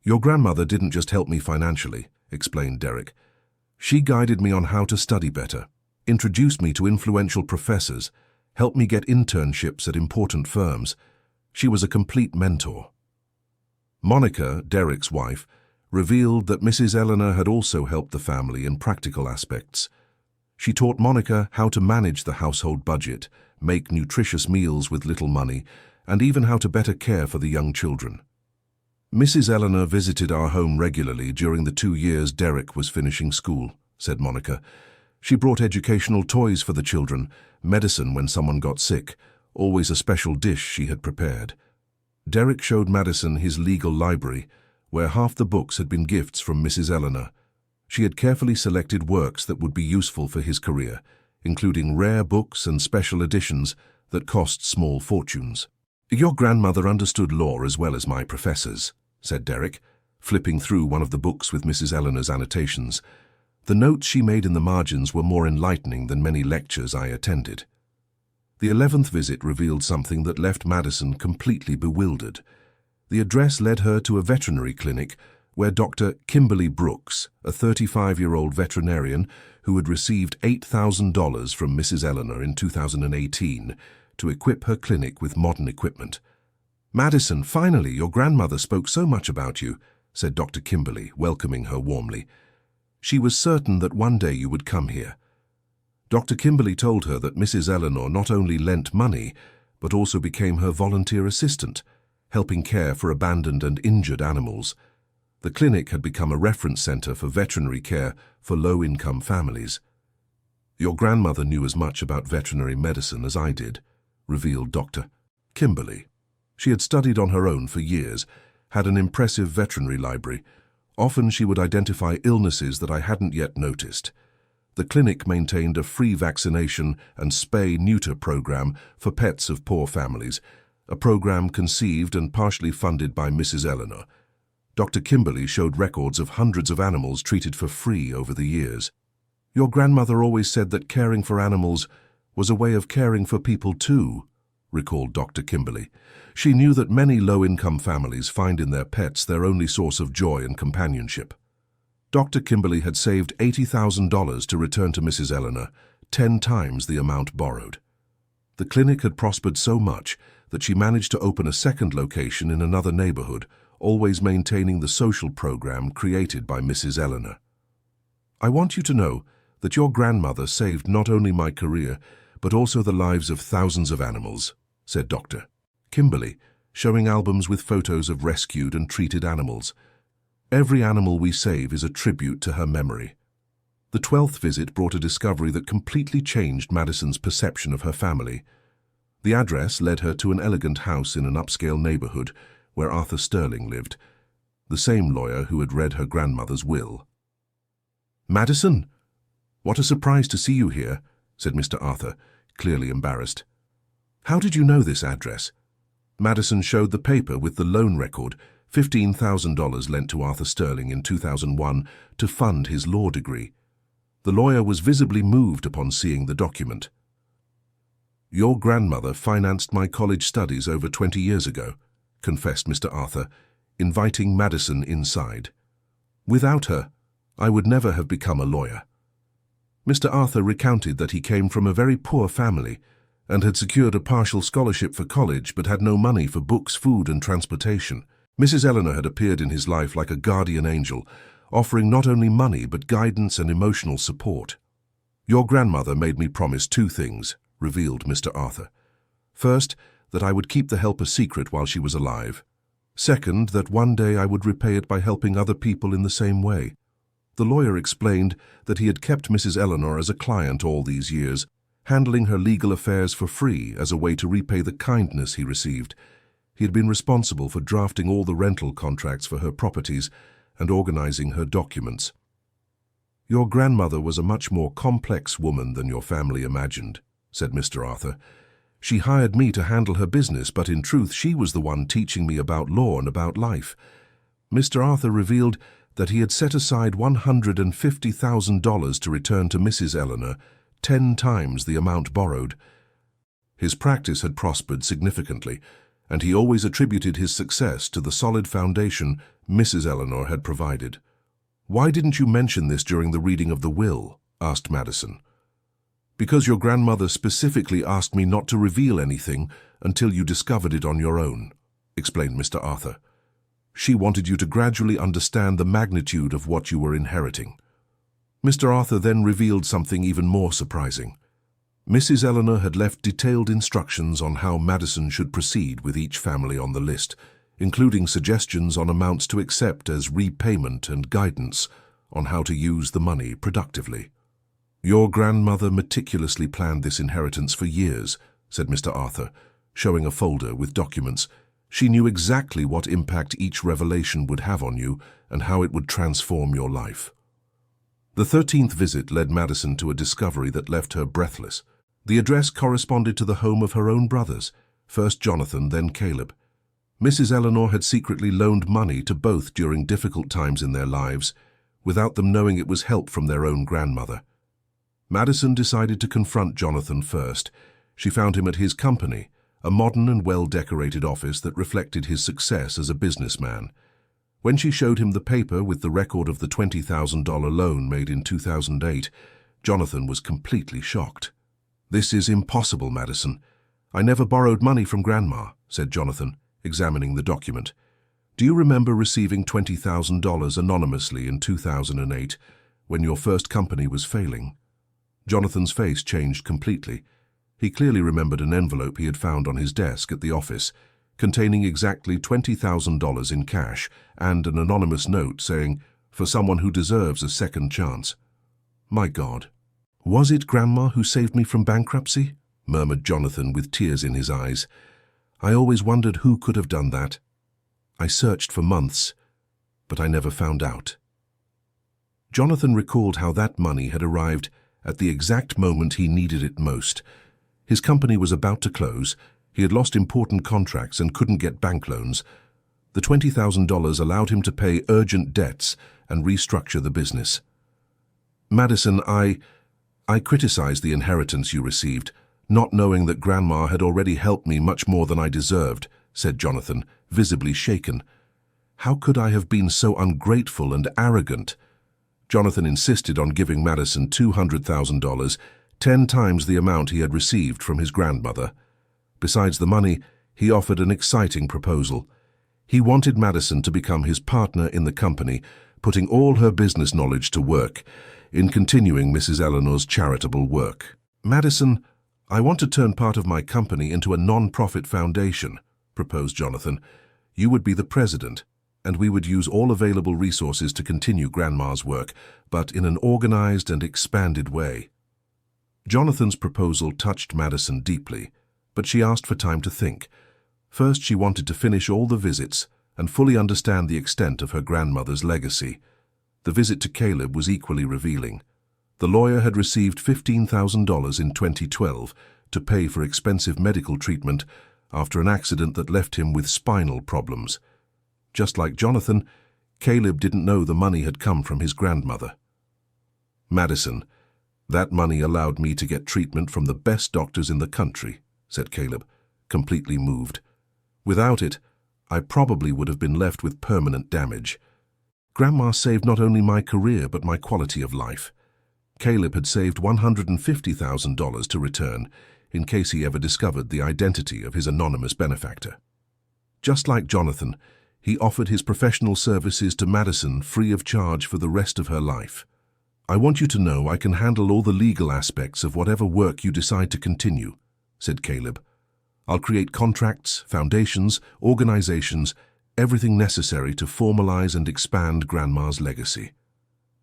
"Your grandmother didn't just help me financially," explained Derek. "She guided me on how to study better, introduced me to influential professors, helped me get internships at important firms. She was a complete mentor." Monica, Derek's wife, revealed that Mrs. Eleanor had also helped the family in practical aspects. She taught Monica how to manage the household budget, make nutritious meals with little money, and even how to better care for the young children. "Mrs. Eleanor visited our home regularly during the 2 years Derek was finishing school," said Monica. "She brought educational toys for the children, medicine when someone got sick, always a special dish she had prepared." Derek showed Madison his legal library, where half the books had been gifts from Mrs. Eleanor. She had carefully selected works that would be useful for his career, including rare books and special editions that cost small fortunes. "Your grandmother understood law as well as my professors," said Derek, flipping through one of the books with Mrs. Eleanor's annotations. "The notes she made in the margins were more enlightening than many lectures I attended." The 11th visit revealed something that left Madison completely bewildered. The address led her to a veterinary clinic where Dr. Kimberly Brooks, a 35-year-old veterinarian who had received $8,000 from Mrs. Eleanor in 2018 to equip her clinic with modern equipment. "Madison, finally, your grandmother spoke so much about you," said Dr. Kimberly, welcoming her warmly. "She was certain that one day you would come here." Dr. Kimberly told her that Mrs. Eleanor not only lent money, but also became her volunteer assistant, helping care for abandoned and injured animals. The clinic had become a reference center for veterinary care for low-income families. "Your grandmother knew as much about veterinary medicine as I did," revealed Dr. Kimberly. She had studied on her own for years, had an impressive veterinary library. Often she would identify illnesses that I hadn't yet noticed. The clinic maintained a free vaccination and spay-neuter program for pets of poor families, a program conceived and partially funded by Mrs. Eleanor. Dr. Kimberly showed records of hundreds of animals treated for free over the years. "Your grandmother always said that caring for animals was a way of caring for people too," recalled Dr. Kimberly. "She knew that many low-income families find in their pets their only source of joy and companionship." Dr. Kimberly had saved $80,000 to return to Mrs. Eleanor, 10 times the amount borrowed. The clinic had prospered so much that she managed to open a second location in another neighborhood, always maintaining the social program created by Mrs. Eleanor. "I want you to know that your grandmother saved not only my career, but also the lives of thousands of animals," said Dr. Kimberly, showing albums with photos of rescued and treated animals. "Every animal we save is a tribute to her memory." The 12th visit brought a discovery that completely changed Madison's perception of her family. The address led her to an elegant house in an upscale neighborhood where Arthur Sterling lived, the same lawyer who had read her grandmother's will. "Madison, what a surprise to see you here," said Mr. Arthur, clearly embarrassed. "How did you know this address?" Madison showed the paper with the loan record, $15,000 lent to Arthur Sterling in 2001 to fund his law degree. The lawyer was visibly moved upon seeing the document. "Your grandmother financed my college studies over 20 years ago," confessed Mr. Arthur, inviting Madison inside. "Without her, I would never have become a lawyer." Mr. Arthur recounted that he came from a very poor family and had secured a partial scholarship for college but had no money for books, food, and transportation. Mrs. Eleanor had appeared in his life like a guardian angel, offering not only money but guidance and emotional support. "Your grandmother made me promise two things," revealed Mr. Arthur. "First, that I would keep the help a secret while she was alive. Second, that one day I would repay it by helping other people in the same way." The lawyer explained that he had kept Mrs. Eleanor as a client all these years, handling her legal affairs for free as a way to repay the kindness he received. He had been responsible for drafting all the rental contracts for her properties and organizing her documents. "Your grandmother was a much more complex woman than your family imagined," said Mr. Arthur. "She hired me to handle her business, but in truth she was the one teaching me about law and about life." Mr. Arthur revealed that he had set aside $150,000 to return to Mrs. Eleanor, 10 times the amount borrowed. His practice had prospered significantly, and he always attributed his success to the solid foundation Mrs. Eleanor had provided. "Why didn't you mention this during the reading of the will?" asked Madison. "Because your grandmother specifically asked me not to reveal anything until you discovered it on your own," explained Mr. Arthur. "She wanted you to gradually understand the magnitude of what you were inheriting." Mr. Arthur then revealed something even more surprising. Mrs. Eleanor had left detailed instructions on how Madison should proceed with each family on the list, including suggestions on amounts to accept as repayment and guidance on how to use the money productively. "Your grandmother meticulously planned this inheritance for years," said Mr. Arthur, showing a folder with documents. "She knew exactly what impact each revelation would have on you and how it would transform your life." The 13th visit led Madison to a discovery that left her breathless. The address corresponded to the home of her own brothers, first Jonathan, then Caleb. Mrs. Eleanor had secretly loaned money to both during difficult times in their lives, without them knowing it was help from their own grandmother. Madison decided to confront Jonathan first. She found him at his company, a modern and well-decorated office that reflected his success as a businessman. When she showed him the paper with the record of the $20,000 loan made in 2008, Jonathan was completely shocked. "This is impossible, Madison. I never borrowed money from Grandma," said Jonathan, examining the document. "Do you remember receiving $20,000 anonymously in 2008, when your first company was failing?" Jonathan's face changed completely. He clearly remembered an envelope he had found on his desk at the office, containing exactly $20,000 in cash and an anonymous note saying, "For someone who deserves a second chance." "My God. Was it Grandma who saved me from bankruptcy?" murmured Jonathan with tears in his eyes. "I always wondered who could have done that. I searched for months, but I never found out." Jonathan recalled how that money had arrived at the exact moment he needed it most. His company was about to close. He had lost important contracts and couldn't get bank loans. The $20,000 allowed him to pay urgent debts and restructure the business. "Madison, I criticized the inheritance you received, not knowing that Grandma had already helped me much more than I deserved," said Jonathan, visibly shaken. "How could I have been so ungrateful and arrogant?" Jonathan insisted on giving Madison $200,000, 10 times the amount he had received from his grandmother. Besides the money, he offered an exciting proposal. He wanted Madison to become his partner in the company, putting all her business knowledge to work in continuing Mrs. Eleanor's charitable work. "Madison, I want to turn part of my company into a non-profit foundation," proposed Jonathan. "You would be the president. and we would use all available resources to continue Grandma's work, but in an organized and expanded way. Jonathan's proposal touched Madison deeply, but she asked for time to think. First, she wanted to finish all the visits and fully understand the extent of her grandmother's legacy. The visit to Caleb was equally revealing. The lawyer had received $15,000 in 2012 to pay for expensive medical treatment after an accident that left him with spinal problems. Just like Jonathan, Caleb didn't know the money had come from his grandmother. "Madison, that money allowed me to get treatment from the best doctors in the country," said Caleb, completely moved. "Without it, I probably would have been left with permanent damage. Grandma saved not only my career but my quality of life." Caleb had saved $150,000 to return in case he ever discovered the identity of his anonymous benefactor. Just like Jonathan, he offered his professional services to Madison free of charge for the rest of her life. "I want you to know I can handle all the legal aspects of whatever work you decide to continue," said Caleb. "I'll create contracts, foundations, organizations, everything necessary to formalize and expand Grandma's legacy."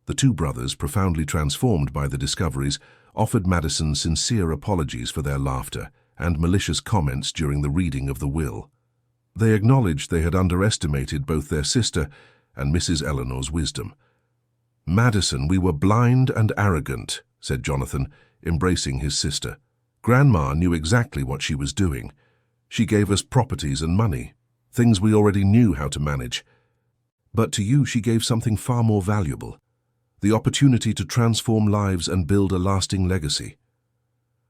The two brothers, profoundly transformed by the discoveries, offered Madison sincere apologies for their laughter and malicious comments during the reading of the will. They acknowledged they had underestimated both their sister and Mrs. Eleanor's wisdom. "Madison, we were blind and arrogant," said Jonathan, embracing his sister. "Grandma knew exactly what she was doing. She gave us properties and money, things we already knew how to manage. But to you she gave something far more valuable, the opportunity to transform lives and build a lasting legacy.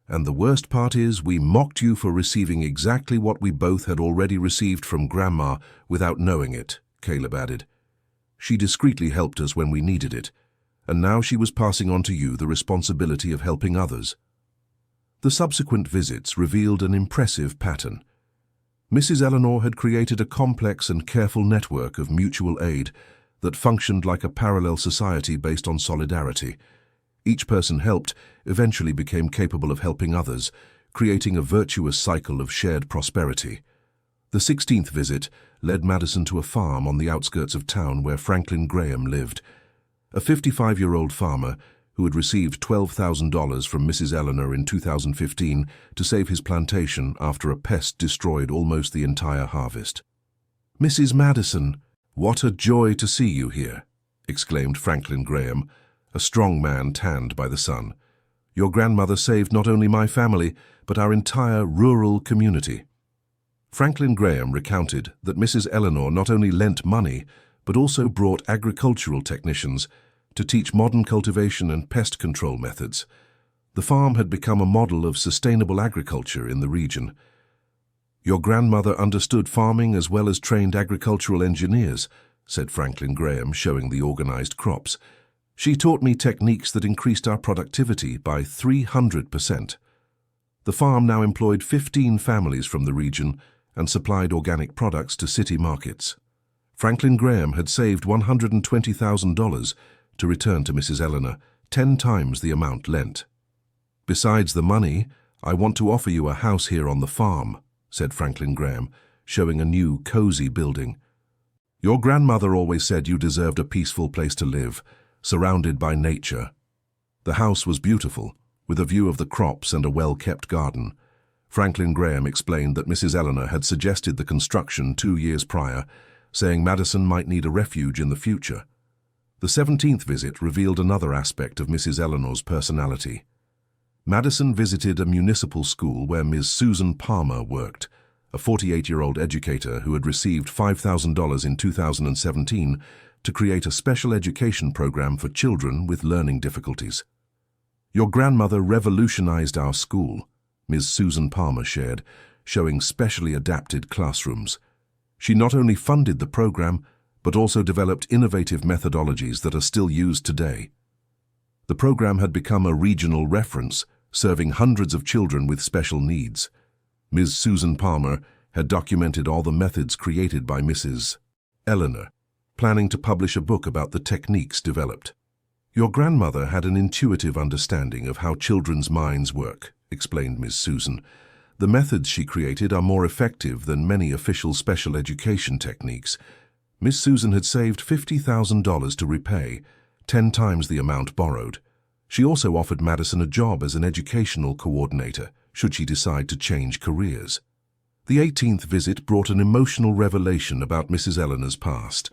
And the worst part is we mocked you for receiving exactly what we both had already received from Grandma without knowing it," Caleb added. "She discreetly helped us when we needed it, and now she was passing on to you the responsibility of helping others." The subsequent visits revealed an impressive pattern. Mrs. Eleanor had created a complex and careful network of mutual aid that functioned like a parallel society based on solidarity. Each person helped eventually became capable of helping others, creating a virtuous cycle of shared prosperity. The 16th visit led Madison to a farm on the outskirts of town where Franklin Graham lived. A 55-year-old farmer who had received $12,000 from Mrs. Eleanor in 2015 to save his plantation after a pest destroyed almost the entire harvest. "Mrs. Madison, what a joy to see you here," exclaimed Franklin Graham, a strong man tanned by the sun. "Your grandmother saved not only my family, but our entire rural community." Franklin Graham recounted that Mrs. Eleanor not only lent money, but also brought agricultural technicians to teach modern cultivation and pest control methods. The farm had become a model of sustainable agriculture in the region. "Your grandmother understood farming as well as trained agricultural engineers," said Franklin Graham, showing the organized crops. "She taught me techniques that increased our productivity by 300%. The farm now employed 15 families from the region and supplied organic products to city markets. Franklin Graham had saved $120,000 to return to Mrs. Eleanor, 10 times the amount lent. "Besides the money, I want to offer you a house here on the farm," said Franklin Graham, showing a new, cozy building. "Your grandmother always said you deserved a peaceful place to live, surrounded by nature." The house was beautiful, with a view of the crops and a well-kept garden. Franklin Graham explained that Mrs. Eleanor had suggested the construction 2 years prior, saying Madison might need a refuge in the future. The 17th visit revealed another aspect of Mrs. Eleanor's personality. Madison visited a municipal school where Ms. Susan Palmer worked, a 48-year-old educator who had received $5,000 in 2017 to create a special education program for children with learning difficulties. "Your grandmother revolutionized our school," Ms. Susan Palmer shared, showing specially adapted classrooms. "She not only funded the program, but also developed innovative methodologies that are still used today." The program had become a regional reference, serving hundreds of children with special needs. Ms. Susan Palmer had documented all the methods created by Mrs. Eleanor, planning to publish a book about the techniques developed. "Your grandmother had an intuitive understanding of how children's minds work," explained Ms. Susan. "The methods she created are more effective than many official special education techniques. Miss Susan had saved $50,000 to repay, 10 times the amount borrowed. She also offered Madison a job as an educational coordinator, should she decide to change careers. The 18th visit brought an emotional revelation about Mrs. Eleanor's past.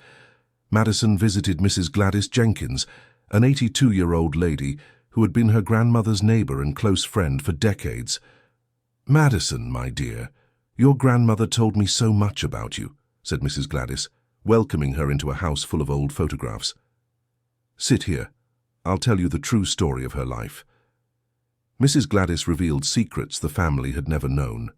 Madison visited Mrs. Gladys Jenkins, an 82-year-old lady who had been her grandmother's neighbor and close friend for decades. "Madison, my dear, your grandmother told me so much about you," said Mrs. Gladys, welcoming her into a house full of old photographs. "Sit here. I'll tell you the true story of her life." Mrs. Gladys revealed secrets the family had never known.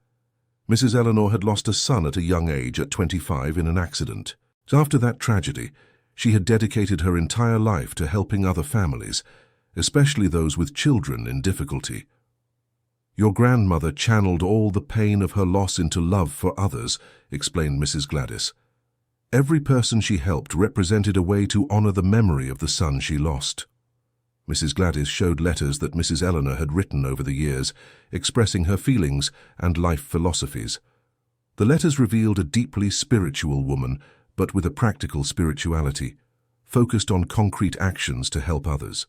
Mrs. Eleanor had lost a son at a young age, at 25, in an accident. After that tragedy, she had dedicated her entire life to helping other families, especially those with children in difficulty. "Your grandmother channeled all the pain of her loss into love for others," explained Mrs. Gladys. "Every person she helped represented a way to honor the memory of the son she lost." Mrs. Gladys showed letters that Mrs. Eleanor had written over the years, expressing her feelings and life philosophies. The letters revealed a deeply spiritual woman, but with a practical spirituality, focused on concrete actions to help others.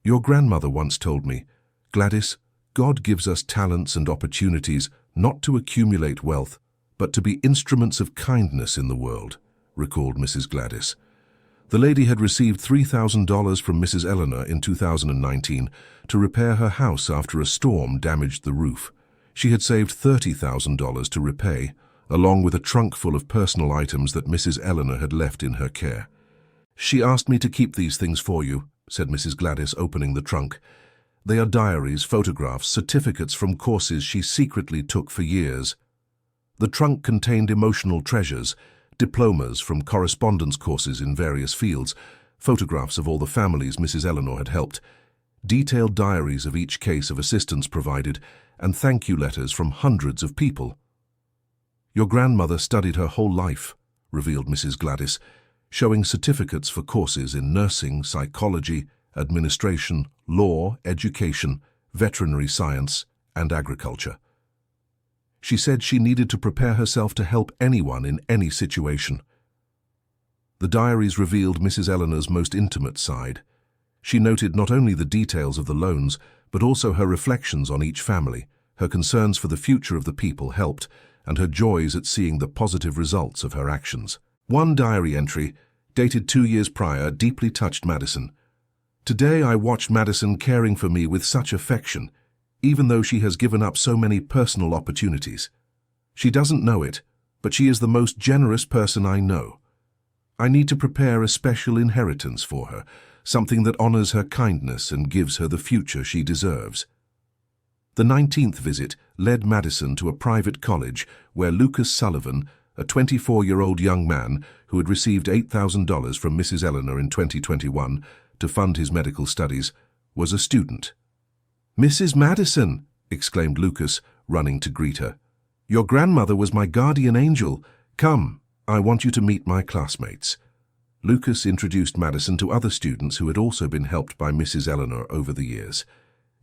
"Your grandmother once told me, 'Gladys, God gives us talents and opportunities not to accumulate wealth, but to be instruments of kindness in the world,'" recalled Mrs. Gladys. The lady had received $3,000 from Mrs. Eleanor in 2019 to repair her house after a storm damaged the roof. She had saved $30,000 to repay, along with a trunk full of personal items that Mrs. Eleanor had left in her care. "She asked me to keep these things for you," said Mrs. Gladys, opening the trunk. "They are diaries, photographs, certificates from courses she secretly took for years." The trunk contained emotional treasures, diplomas from correspondence courses in various fields, photographs of all the families Mrs. Eleanor had helped, detailed diaries of each case of assistance provided, and thank you letters from hundreds of people. "Your grandmother studied her whole life," revealed Mrs. Gladys, showing certificates for courses in nursing, psychology, administration, law, education, veterinary science, and agriculture. She said she needed to prepare herself to help anyone in any situation. The diaries revealed Mrs. Eleanor's most intimate side. She noted not only the details of the loans, but also her reflections on each family, her concerns for the future of the people helped, and her joys at seeing the positive results of her actions. One diary entry, dated 2 years prior, deeply touched Madison. "Today I watched Madison caring for me with such affection, even though she has given up so many personal opportunities. She doesn't know it, but she is the most generous person I know. I need to prepare a special inheritance for her, something that honors her kindness and gives her the future she deserves." The 19th visit led Madison to a private college where Lucas Sullivan, a 24-year-old young man who had received $8,000 from Mrs. Eleanor in 2021 to fund his medical studies, was a student. "Mrs. Madison," exclaimed Lucas, running to greet her. "Your grandmother was my guardian angel. Come, I want you to meet my classmates." Lucas introduced Madison to other students who had also been helped by Mrs. Eleanor over the years.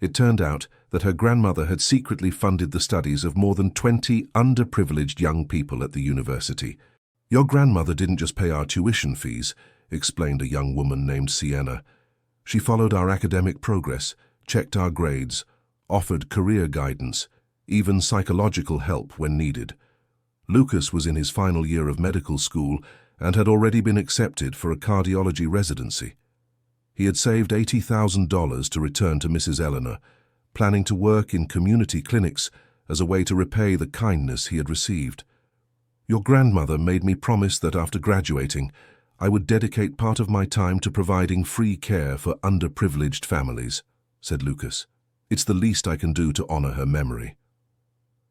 It turned out that her grandmother had secretly funded the studies of more than 20 underprivileged young people at the university. "Your grandmother didn't just pay our tuition fees," explained a young woman named Sienna. "She followed our academic progress, checked our grades, offered career guidance, even psychological help when needed." Lucas was in his final year of medical school and had already been accepted for a cardiology residency. He had saved $80,000 to return to Mrs. Eleanor, planning to work in community clinics as a way to repay the kindness he had received. "Your grandmother made me promise that after graduating, I would dedicate part of my time to providing free care for underprivileged families," said Lucas. "It's the least I can do to honor her memory."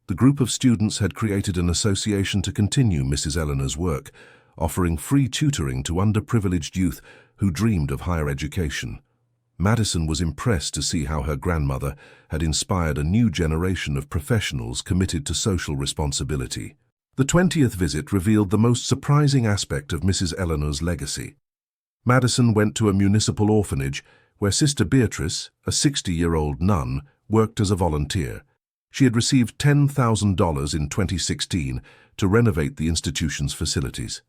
The group of students had created an association to continue Mrs. Eleanor's work, offering free tutoring to underprivileged youth who dreamed of higher education. Madison was impressed to see how her grandmother had inspired a new generation of professionals committed to social responsibility. The 20th visit revealed the most surprising aspect of Mrs. Eleanor's legacy. Madison went to a municipal orphanage where Sister Beatrice, a 60-year-old nun, worked as a volunteer. She had received $10,000 in 2016 to renovate the institution's facilities.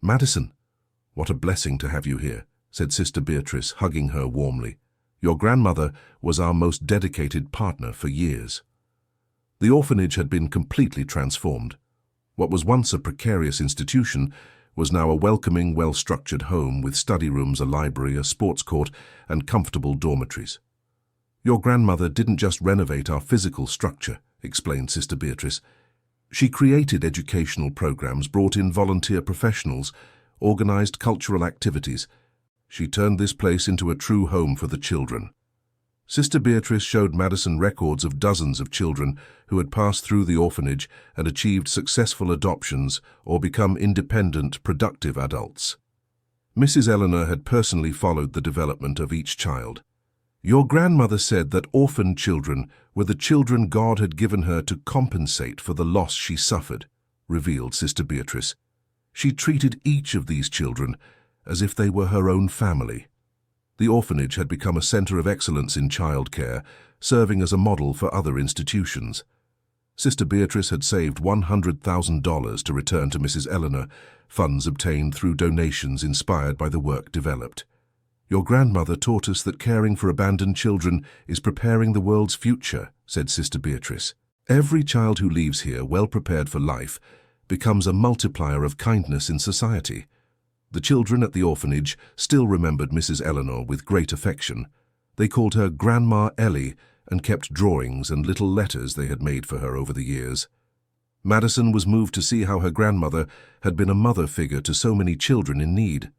"Madison, what a blessing to have you here," said Sister Beatrice, hugging her warmly. "Your grandmother was our most dedicated partner for years." The orphanage had been completely transformed. What was once a precarious institution was now a welcoming, well-structured home with study rooms, a library, a sports court, and comfortable dormitories. "Your grandmother didn't just renovate our physical structure," explained Sister Beatrice. "She created educational programs, brought in volunteer professionals, organized cultural activities. She turned this place into a true home for the children." Sister Beatrice showed Madison records of dozens of children who had passed through the orphanage and achieved successful adoptions or become independent, productive adults. Mrs. Eleanor had personally followed the development of each child. "Your grandmother said that orphaned children were the children God had given her to compensate for the loss she suffered," revealed Sister Beatrice. "She treated each of these children as if they were her own family." The orphanage had become a center of excellence in childcare, serving as a model for other institutions. Sister Beatrice had saved $100,000 to return to Mrs. Eleanor, funds obtained through donations inspired by the work developed. "Your grandmother taught us that caring for abandoned children is preparing the world's future," said Sister Beatrice. "Every child who leaves here well prepared for life becomes a multiplier of kindness in society." The children at the orphanage still remembered Mrs. Eleanor with great affection. They called her Grandma Ellie and kept drawings and little letters they had made for her over the years. Madison was moved to see how her grandmother had been a mother figure to so many children in need.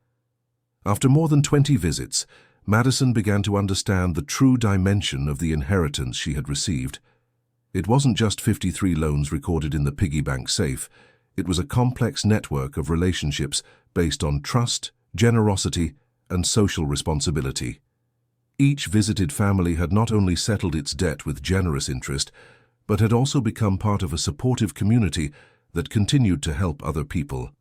After more than 20 visits, Madison began to understand the true dimension of the inheritance she had received. It wasn't just 53 loans recorded in the piggy bank safe. It was a complex network of relationships based on trust, generosity, and social responsibility. Each visited family had not only settled its debt with generous interest, but had also become part of a supportive community that continued to help other people.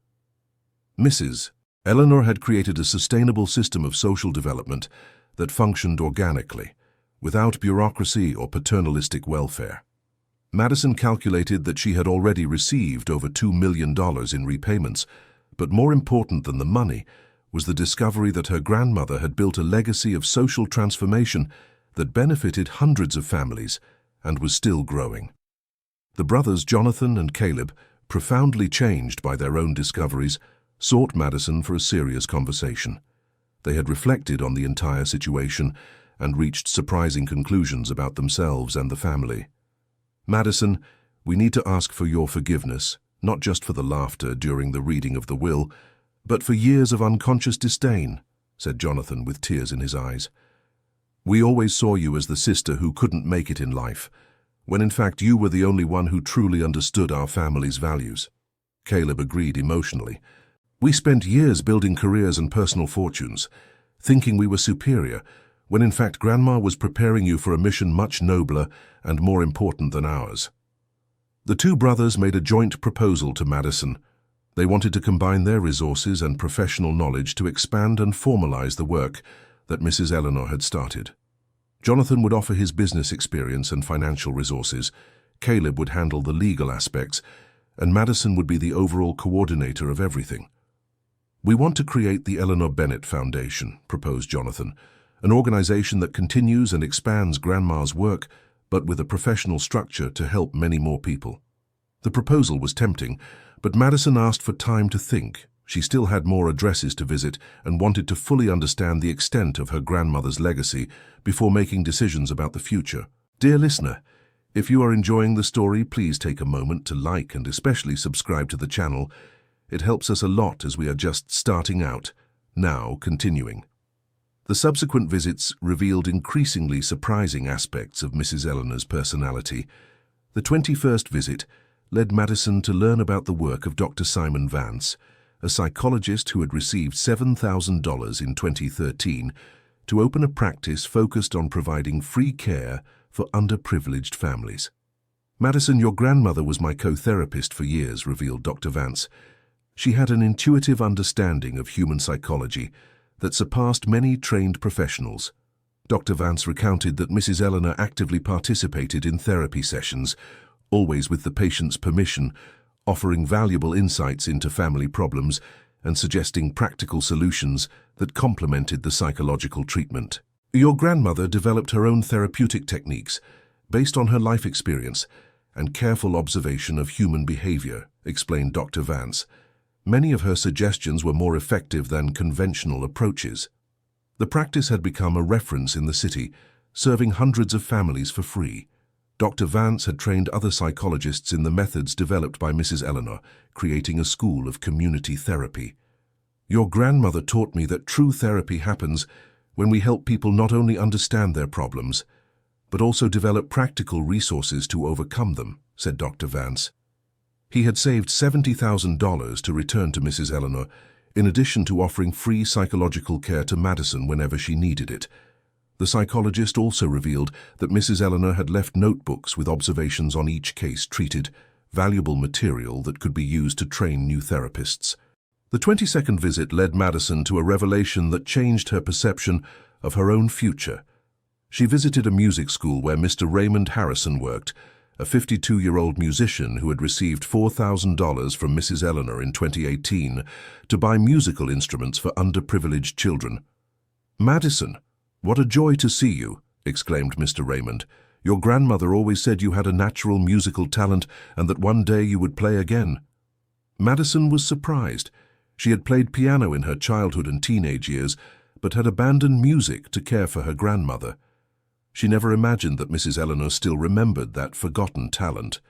Mrs. Eleanor had created a sustainable system of social development that functioned organically, without bureaucracy or paternalistic welfare. Madison calculated that she had already received over $2 million in repayments, but more important than the money was the discovery that her grandmother had built a legacy of social transformation that benefited hundreds of families and was still growing. The brothers Jonathan and Caleb, profoundly changed by their own discoveries, sought Madison for a serious conversation. They had reflected on the entire situation and reached surprising conclusions about themselves and the family. "Madison, we need to ask for your forgiveness, not just for the laughter during the reading of the will, but for years of unconscious disdain," said Jonathan with tears in his eyes. "We always saw you as the sister who couldn't make it in life, when in fact you were the only one who truly understood our family's values." Caleb agreed emotionally. "We spent years building careers and personal fortunes, thinking we were superior, when in fact Grandma was preparing you for a mission much nobler and more important than ours." The two brothers made a joint proposal to Madison. They wanted to combine their resources and professional knowledge to expand and formalize the work that Mrs. Eleanor had started. Jonathan would offer his business experience and financial resources, Caleb would handle the legal aspects, and Madison would be the overall coordinator of everything. "We want to create the Eleanor Bennett Foundation," proposed Jonathan, "an organization that continues and expands Grandma's work, but with a professional structure to help many more people." The proposal was tempting, but Madison asked for time to think. She still had more addresses to visit and wanted to fully understand the extent of her grandmother's legacy before making decisions about the future. Dear listener, if you are enjoying the story, please take a moment to like and especially subscribe to the channel. It helps us a lot as we are just starting out. Now, continuing. The subsequent visits revealed increasingly surprising aspects of Mrs. Eleanor's personality. The 21st visit led Madison to learn about the work of Dr. Simon Vance, a psychologist who had received $7,000 in 2013 to open a practice focused on providing free care for underprivileged families. "Madison, your grandmother was my co-therapist for years," revealed Dr. Vance. "She had an intuitive understanding of human psychology that surpassed many trained professionals." Dr. Vance recounted that Mrs. Eleanor actively participated in therapy sessions, always with the patient's permission, offering valuable insights into family problems and suggesting practical solutions that complemented the psychological treatment. Your grandmother developed her own therapeutic techniques based on her life experience and careful observation of human behavior, explained Dr. Vance. Many of her suggestions were more effective than conventional approaches. The practice had become a reference in the city, serving hundreds of families for free. Dr. Vance had trained other psychologists in the methods developed by Mrs. Eleanor, creating a school of community therapy. Your grandmother taught me that true therapy happens when we help people not only understand their problems, but also develop practical resources to overcome them, said Dr. Vance. He had saved $70,000 to return to Mrs. Eleanor, in addition to offering free psychological care to Madison whenever she needed it. The psychologist also revealed that Mrs. Eleanor had left notebooks with observations on each case treated, valuable material that could be used to train new therapists. The 22nd visit led Madison to a revelation that changed her perception of her own future. She visited a music school where Mr. Raymond Harrison worked, a 52-year-old musician who had received $4,000 from Mrs. Eleanor in 2018 to buy musical instruments for underprivileged children. "Madison, what a joy to see you," exclaimed Mr. Raymond. "Your grandmother always said you had a natural musical talent and that one day you would play again." Madison was surprised. She had played piano in her childhood and teenage years, but had abandoned music to care for her grandmother. She never imagined that Mrs. Eleanor still remembered that forgotten talent.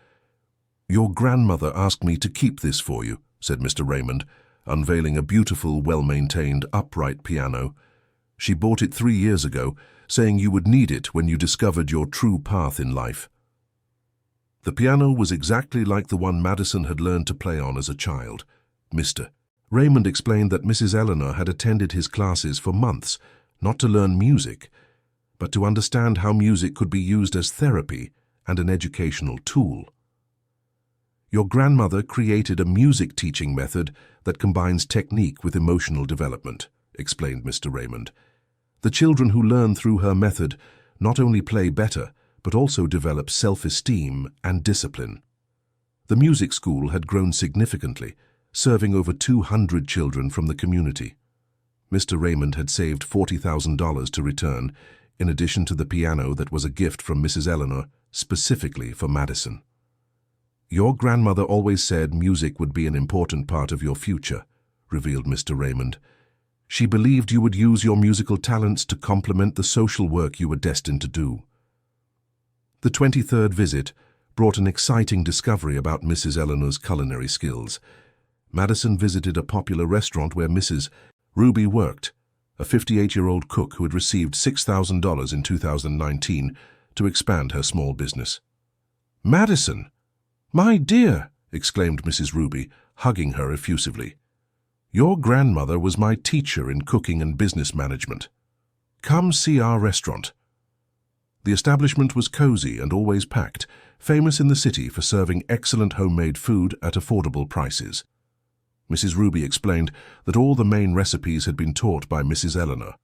"Your grandmother asked me to keep this for you," said Mr. Raymond, unveiling a beautiful, well-maintained, upright piano. "She bought it 3 years ago, saying you would need it when you discovered your true path in life." The piano was exactly like the one Madison had learned to play on as a child. Mr. Raymond explained that Mrs. Eleanor had attended his classes for months, not to learn music, but to understand how music could be used as therapy and an educational tool. "Your grandmother created a music teaching method that combines technique with emotional development," explained Mr. Raymond. "The children who learn through her method not only play better, but also develop self-esteem and discipline." The music school had grown significantly, serving over 200 children from the community. Mr. Raymond had saved $40,000 to return, in addition to the piano that was a gift from Mrs. Eleanor, specifically for Madison. "Your grandmother always said music would be an important part of your future," revealed Mr. Raymond. "She believed you would use your musical talents to complement the social work you were destined to do." The 23rd visit brought an exciting discovery about Mrs. Eleanor's culinary skills. Madison visited a popular restaurant where Mrs. Ruby worked, a 58-year-old cook who had received $6,000 in 2019 to expand her small business. "Madison, my dear," exclaimed Mrs. Ruby, hugging her effusively. "Your grandmother was my teacher in cooking and business management. Come see our restaurant." The establishment was cozy and always packed, famous in the city for serving excellent homemade food at affordable prices. Mrs. Ruby explained that all the main recipes had been taught by Mrs. Eleanor.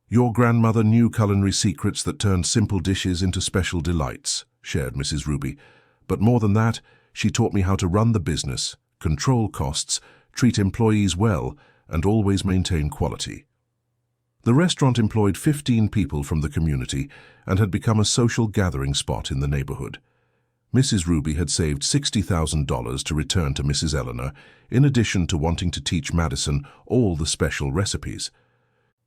"Your grandmother knew culinary secrets that turned simple dishes into special delights," shared Mrs. Ruby. "But more than that, she taught me how to run the business, control costs, treat employees well, and always maintain quality." The restaurant employed 15 people from the community and had become a social gathering spot in the neighborhood. Mrs. Ruby had saved $60,000 to return to Mrs. Eleanor, in addition to wanting to teach Madison all the special recipes.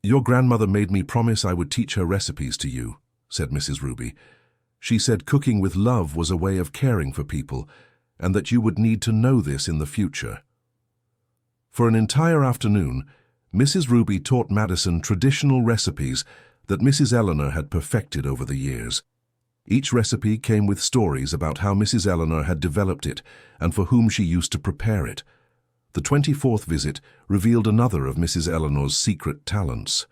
"Your grandmother made me promise I would teach her recipes to you," said Mrs. Ruby. "She said cooking with love was a way of caring for people, and that you would need to know this in the future." For an entire afternoon, Mrs. Ruby taught Madison traditional recipes that Mrs. Eleanor had perfected over the years. Each recipe came with stories about how Mrs. Eleanor had developed it and for whom she used to prepare it. The 24th visit revealed another of Mrs. Eleanor's secret talents.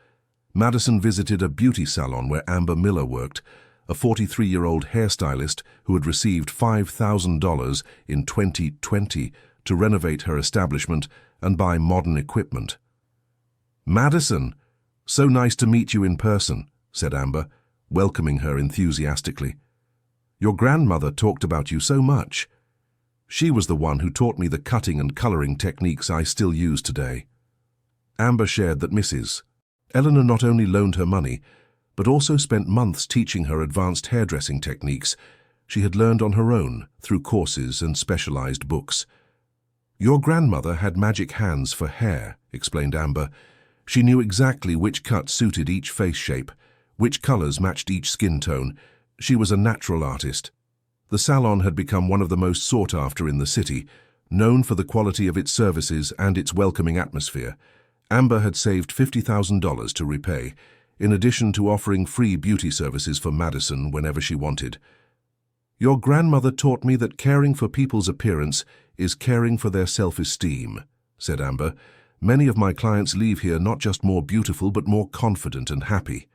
Madison visited a beauty salon where Amber Miller worked, a 43-year-old hairstylist who had received $5,000 in 2020 to renovate her establishment and buy modern equipment. "Madison, so nice to meet you in person," said Amber, welcoming her enthusiastically. "Your grandmother talked about you so much. She was the one who taught me the cutting and coloring techniques I still use today. Amber shared that Mrs. Eleanor not only loaned her money, but also spent months teaching her advanced hairdressing techniques she had learned on her own through courses and specialized books. "Your grandmother had magic hands for hair," explained Amber. "She knew exactly which cut suited each face shape, which colors matched each skin tone. She was a natural artist." The salon had become one of the most sought after in the city, known for the quality of its services and its welcoming atmosphere. Amber had saved $50,000 to repay, in addition to offering free beauty services for Madison whenever she wanted. "Your grandmother taught me that caring for people's appearance is caring for their self-esteem," said Amber. "Many of my clients leave here not just more beautiful but more confident and happy."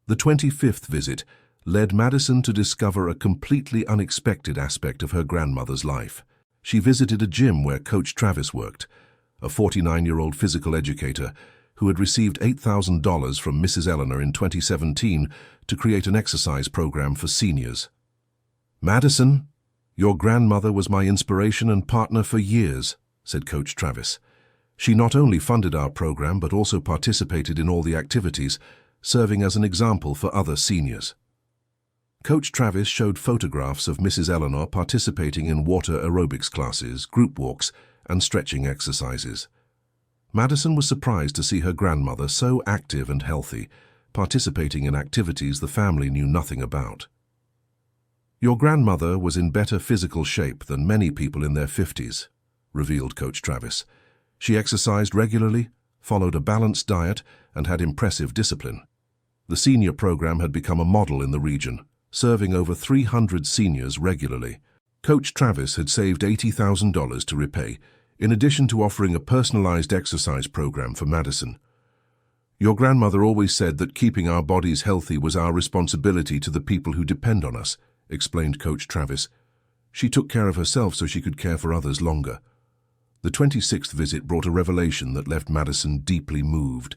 The 25th visit led Madison to discover a completely unexpected aspect of her grandmother's life. She visited a gym where Coach Travis worked, a 49-year-old physical educator who had received $8,000 from Mrs. Eleanor in 2017 to create an exercise program for seniors. "Madison, your grandmother was my inspiration and partner for years," said Coach Travis. "She not only funded our program but also participated in all the activities, serving as an example for other seniors." Coach Travis showed photographs of Mrs. Eleanor participating in water aerobics classes, group walks, and stretching exercises. Madison was surprised to see her grandmother so active and healthy, participating in activities the family knew nothing about. "Your grandmother was in better physical shape than many people in their 50s, revealed Coach Travis. "She exercised regularly, followed a balanced diet, and had impressive discipline. The senior program had become a model in the region, serving over 300 seniors regularly. Coach Travis had saved $80,000 to repay, in addition to offering a personalized exercise program for Madison. "Your grandmother always said that keeping our bodies healthy was our responsibility to the people who depend on us," explained Coach Travis. "She took care of herself so she could care for others longer." The 26th visit brought a revelation that left Madison deeply moved.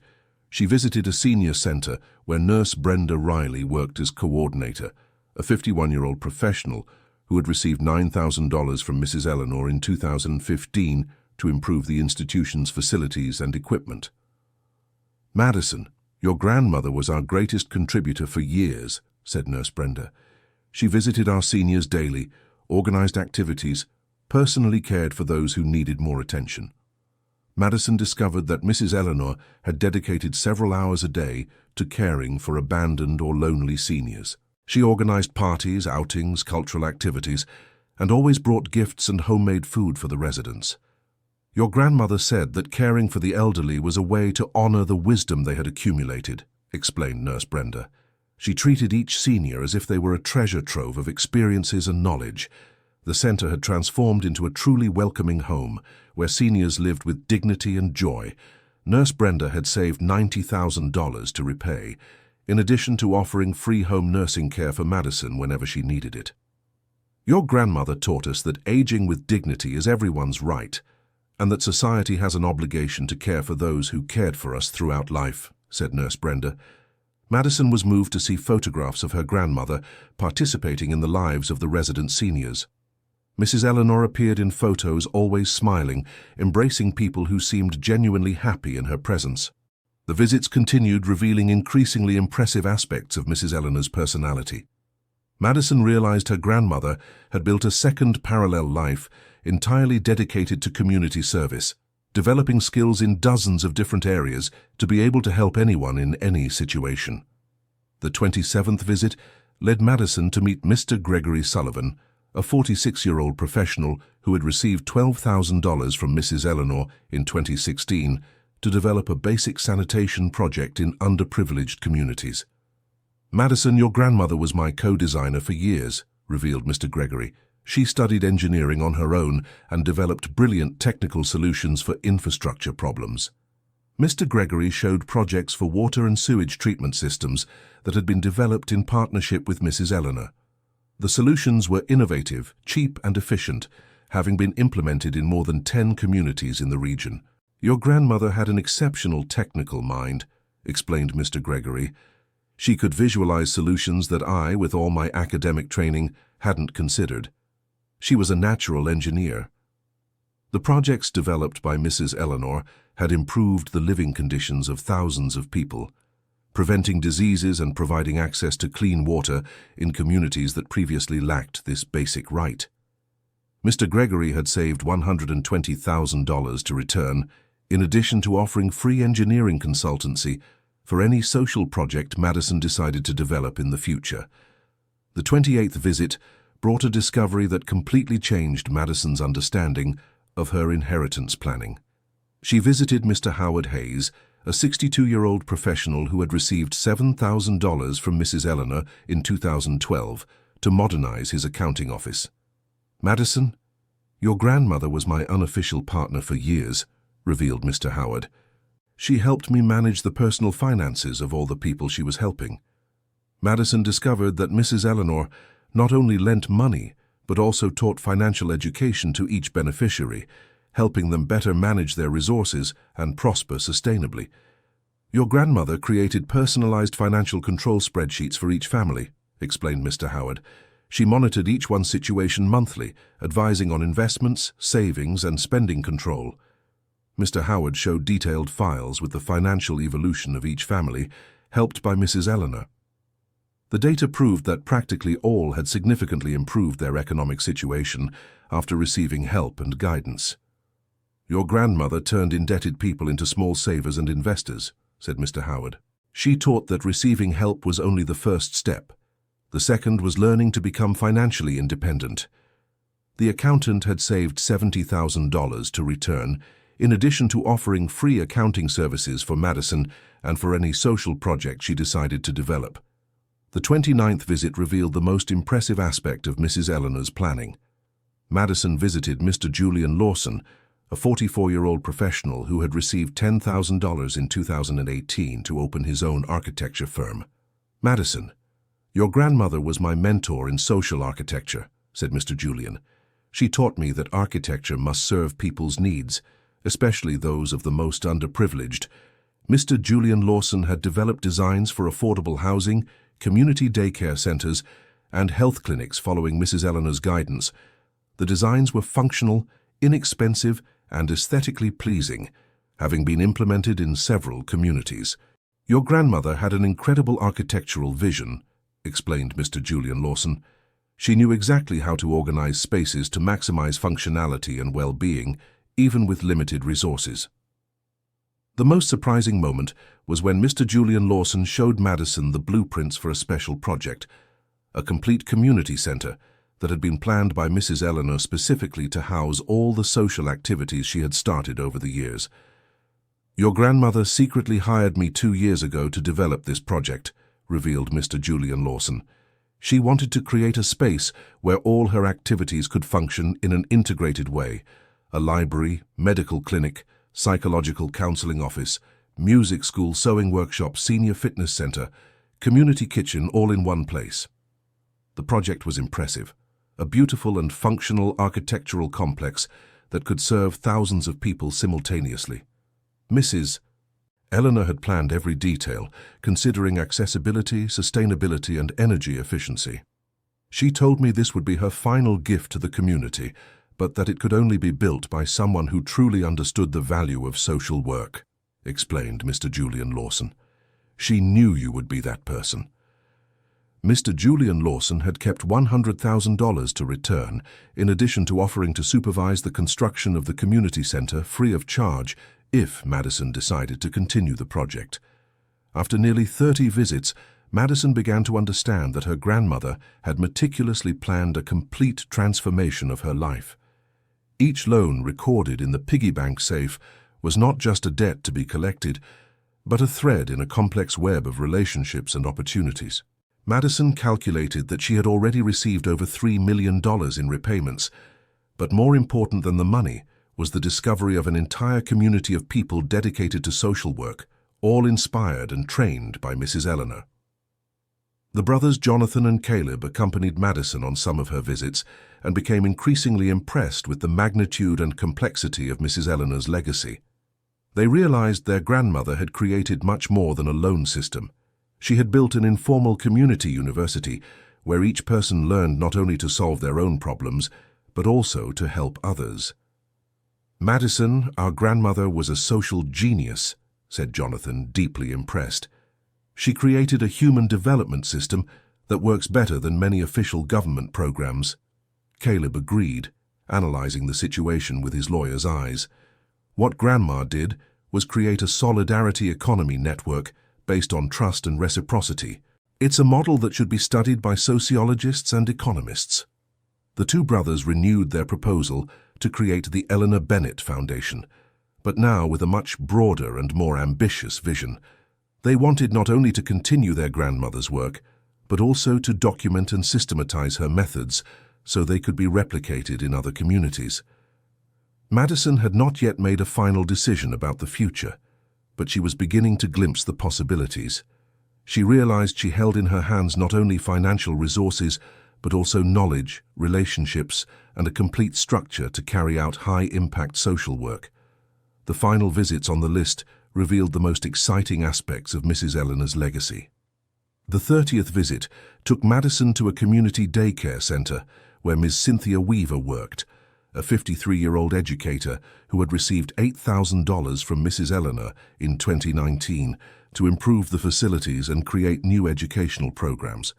She visited a senior center where Nurse Brenda Riley worked as coordinator, a 51-year-old professional who had received $9,000 from Mrs. Eleanor in 2015 to improve the institution's facilities and equipment. "Madison, your grandmother was our greatest contributor for years," said Nurse Brenda. "She visited our seniors daily, organized activities, personally cared for those who needed more attention." Madison discovered that Mrs. Eleanor had dedicated several hours a day to caring for abandoned or lonely seniors. She organized parties, outings, cultural activities, and always brought gifts and homemade food for the residents. "Your grandmother said that caring for the elderly was a way to honor the wisdom they had accumulated," explained Nurse Brenda. "She treated each senior as if they were a treasure trove of experiences and knowledge." The center had transformed into a truly welcoming home, where seniors lived with dignity and joy. Nurse Brenda had saved $90,000 to repay, in addition to offering free home nursing care for Madison whenever she needed it. "Your grandmother taught us that aging with dignity is everyone's right, and that society has an obligation to care for those who cared for us throughout life," said Nurse Brenda. Madison was moved to see photographs of her grandmother participating in the lives of the resident seniors. Mrs. Eleanor appeared in photos always smiling, embracing people who seemed genuinely happy in her presence. The visits continued, revealing increasingly impressive aspects of Mrs. Eleanor's personality. Madison realized her grandmother had built a second parallel life entirely dedicated to community service, developing skills in dozens of different areas to be able to help anyone in any situation. The 27th visit led Madison to meet Mr. Gregory Sullivan, a 46-year-old professional who had received $12,000 from Mrs. Eleanor in 2016 to develop a basic sanitation project in underprivileged communities. "Madison, your grandmother was my co-designer for years," revealed Mr. Gregory. "She studied engineering on her own and developed brilliant technical solutions for infrastructure problems." Mr. Gregory showed projects for water and sewage treatment systems that had been developed in partnership with Mrs. Eleanor. The solutions were innovative, cheap and efficient, having been implemented in more than 10 communities in the region. "Your grandmother had an exceptional technical mind," explained Mr. Gregory. "She could visualize solutions that I, with all my academic training, hadn't considered. She was a natural engineer. The projects developed by Mrs. Eleanor had improved the living conditions of thousands of people, preventing diseases and providing access to clean water in communities that previously lacked this basic right. Mr. Gregory had saved $120,000 to return, in addition to offering free engineering consultancy for any social project Madison decided to develop in the future. The 28th visit brought a discovery that completely changed Madison's understanding of her inheritance planning. She visited Mr. Howard Hayes, a 62-year-old professional who had received $7,000 from Mrs. Eleanor in 2012 to modernize his accounting office. "Madison, your grandmother was my unofficial partner for years," revealed Mr. Howard. "She helped me manage the personal finances of all the people she was helping." Madison discovered that Mrs. Eleanor not only lent money, but also taught financial education to each beneficiary, helping them better manage their resources and prosper sustainably. "Your grandmother created personalized financial control spreadsheets for each family," explained Mr. Howard. "She monitored each one's situation monthly, advising on investments, savings, and spending control." Mr. Howard showed detailed files with the financial evolution of each family, helped by Mrs. Eleanor. The data proved that practically all had significantly improved their economic situation after receiving help and guidance. "Your grandmother turned indebted people into small savers and investors," said Mr. Howard. "She taught that receiving help was only the first step. The second was learning to become financially independent." The accountant had saved $70,000 to return, in addition to offering free accounting services for Madison and for any social project she decided to develop. The 29th visit revealed the most impressive aspect of Mrs. Eleanor's planning. Madison visited Mr. Julian Lawson, a 44-year-old professional who had received $10,000 in 2018 to open his own architecture firm. "Madison, your grandmother was my mentor in social architecture," said Mr. Julian. "She taught me that architecture must serve people's needs, especially those of the most underprivileged." Mr. Julian Lawson had developed designs for affordable housing, community daycare centers, and health clinics following Mrs. Eleanor's guidance. The designs were functional, inexpensive, and aesthetically pleasing, having been implemented in several communities. "Your grandmother had an incredible architectural vision," explained Mr. Julian Lawson. "She knew exactly how to organize spaces to maximize functionality and well-being, even with limited resources." The most surprising moment was when Mr. Julian Lawson showed Madison the blueprints for a special project, a complete community center that had been planned by Mrs. Eleanor specifically to house all the social activities she had started over the years. "Your grandmother secretly hired me 2 years ago to develop this project," revealed Mr. Julian Lawson. "She wanted to create a space where all her activities could function in an integrated way: a library, medical clinic, psychological counseling office, music school, sewing workshop, senior fitness center, community kitchen, all in one place." The project was impressive, a beautiful and functional architectural complex that could serve thousands of people simultaneously. Mrs. Eleanor had planned every detail, considering accessibility, sustainability, and energy efficiency. "She told me this would be her final gift to the community, but that it could only be built by someone who truly understood the value of social work," explained Mr. Julian Lawson. "She knew you would be that person." Mr. Julian Lawson had kept $100,000 to return, in addition to offering to supervise the construction of the community center free of charge if Madison decided to continue the project. After nearly 30 visits, Madison began to understand that her grandmother had meticulously planned a complete transformation of her life. Each loan recorded in the piggy bank safe was not just a debt to be collected, but a thread in a complex web of relationships and opportunities. Madison calculated that she had already received over $3 million in repayments, but more important than the money was the discovery of an entire community of people dedicated to social work, all inspired and trained by Mrs. Eleanor. The brothers Jonathan and Caleb accompanied Madison on some of her visits and became increasingly impressed with the magnitude and complexity of Mrs. Eleanor's legacy. They realized their grandmother had created much more than a loan system. She had built an informal community university where each person learned not only to solve their own problems, but also to help others. "Madison, our grandmother, was a social genius," said Jonathan, deeply impressed. "She created a human development system that works better than many official government programs." Caleb agreed, analyzing the situation with his lawyer's eyes. What Grandma did was create a solidarity economy network based on trust and reciprocity. It's a model that should be studied by sociologists and economists. The two brothers renewed their proposal to create the Eleanor Bennett Foundation, but now with a much broader and more ambitious vision. They wanted not only to continue their grandmother's work, but also to document and systematize her methods so they could be replicated in other communities. Madison had not yet made a final decision about the future, but she was beginning to glimpse the possibilities. She realized she held in her hands not only financial resources, but also knowledge, relationships, and a complete structure to carry out high-impact social work. The final visits on the list revealed the most exciting aspects of Mrs. Eleanor's legacy. The 30th visit took Madison to a community daycare center where Ms. Cynthia Weaver worked, a 53-year-old educator who had received $8,000 from Mrs. Eleanor in 2019 to improve the facilities and create new educational programs.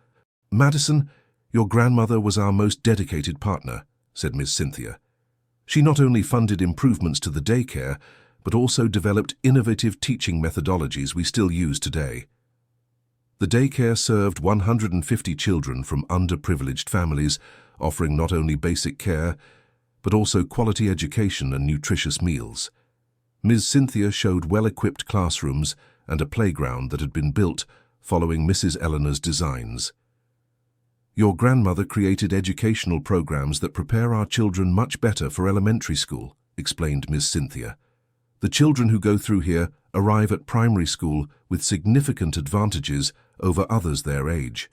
"Madison, your grandmother was our most dedicated partner," said Ms. Cynthia. "She not only funded improvements to the daycare, but also developed innovative teaching methodologies we still use today." The daycare served 150 children from underprivileged families, offering not only basic care, but also quality education and nutritious meals. Ms. Cynthia showed well-equipped classrooms and a playground that had been built following Mrs. Eleanor's designs. "Your grandmother created educational programs that prepare our children much better for elementary school," explained Ms. Cynthia. "The children who go through here arrive at primary school with significant advantages over others their age."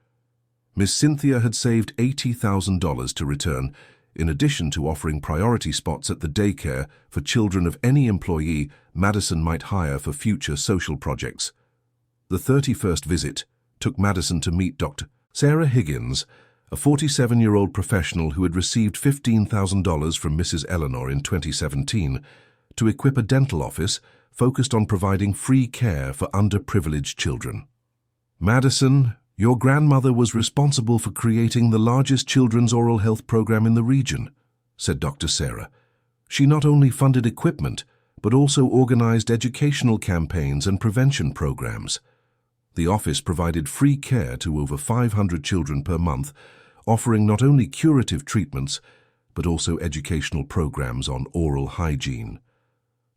Ms. Cynthia had saved $80,000 to return, in addition to offering priority spots at the daycare for children of any employee Madison might hire for future social projects. The 31st visit took Madison to meet Dr. Sarah Higgins, a 47-year-old professional who had received $15,000 from Mrs. Eleanor in 2017 to equip a dental office focused on providing free care for underprivileged children. "Madison, your grandmother was responsible for creating the largest children's oral health program in the region," said Dr. Sarah. "She not only funded equipment, but also organized educational campaigns and prevention programs. The office provided free care to over 500 children per month, offering not only curative treatments, but also educational programs on oral hygiene."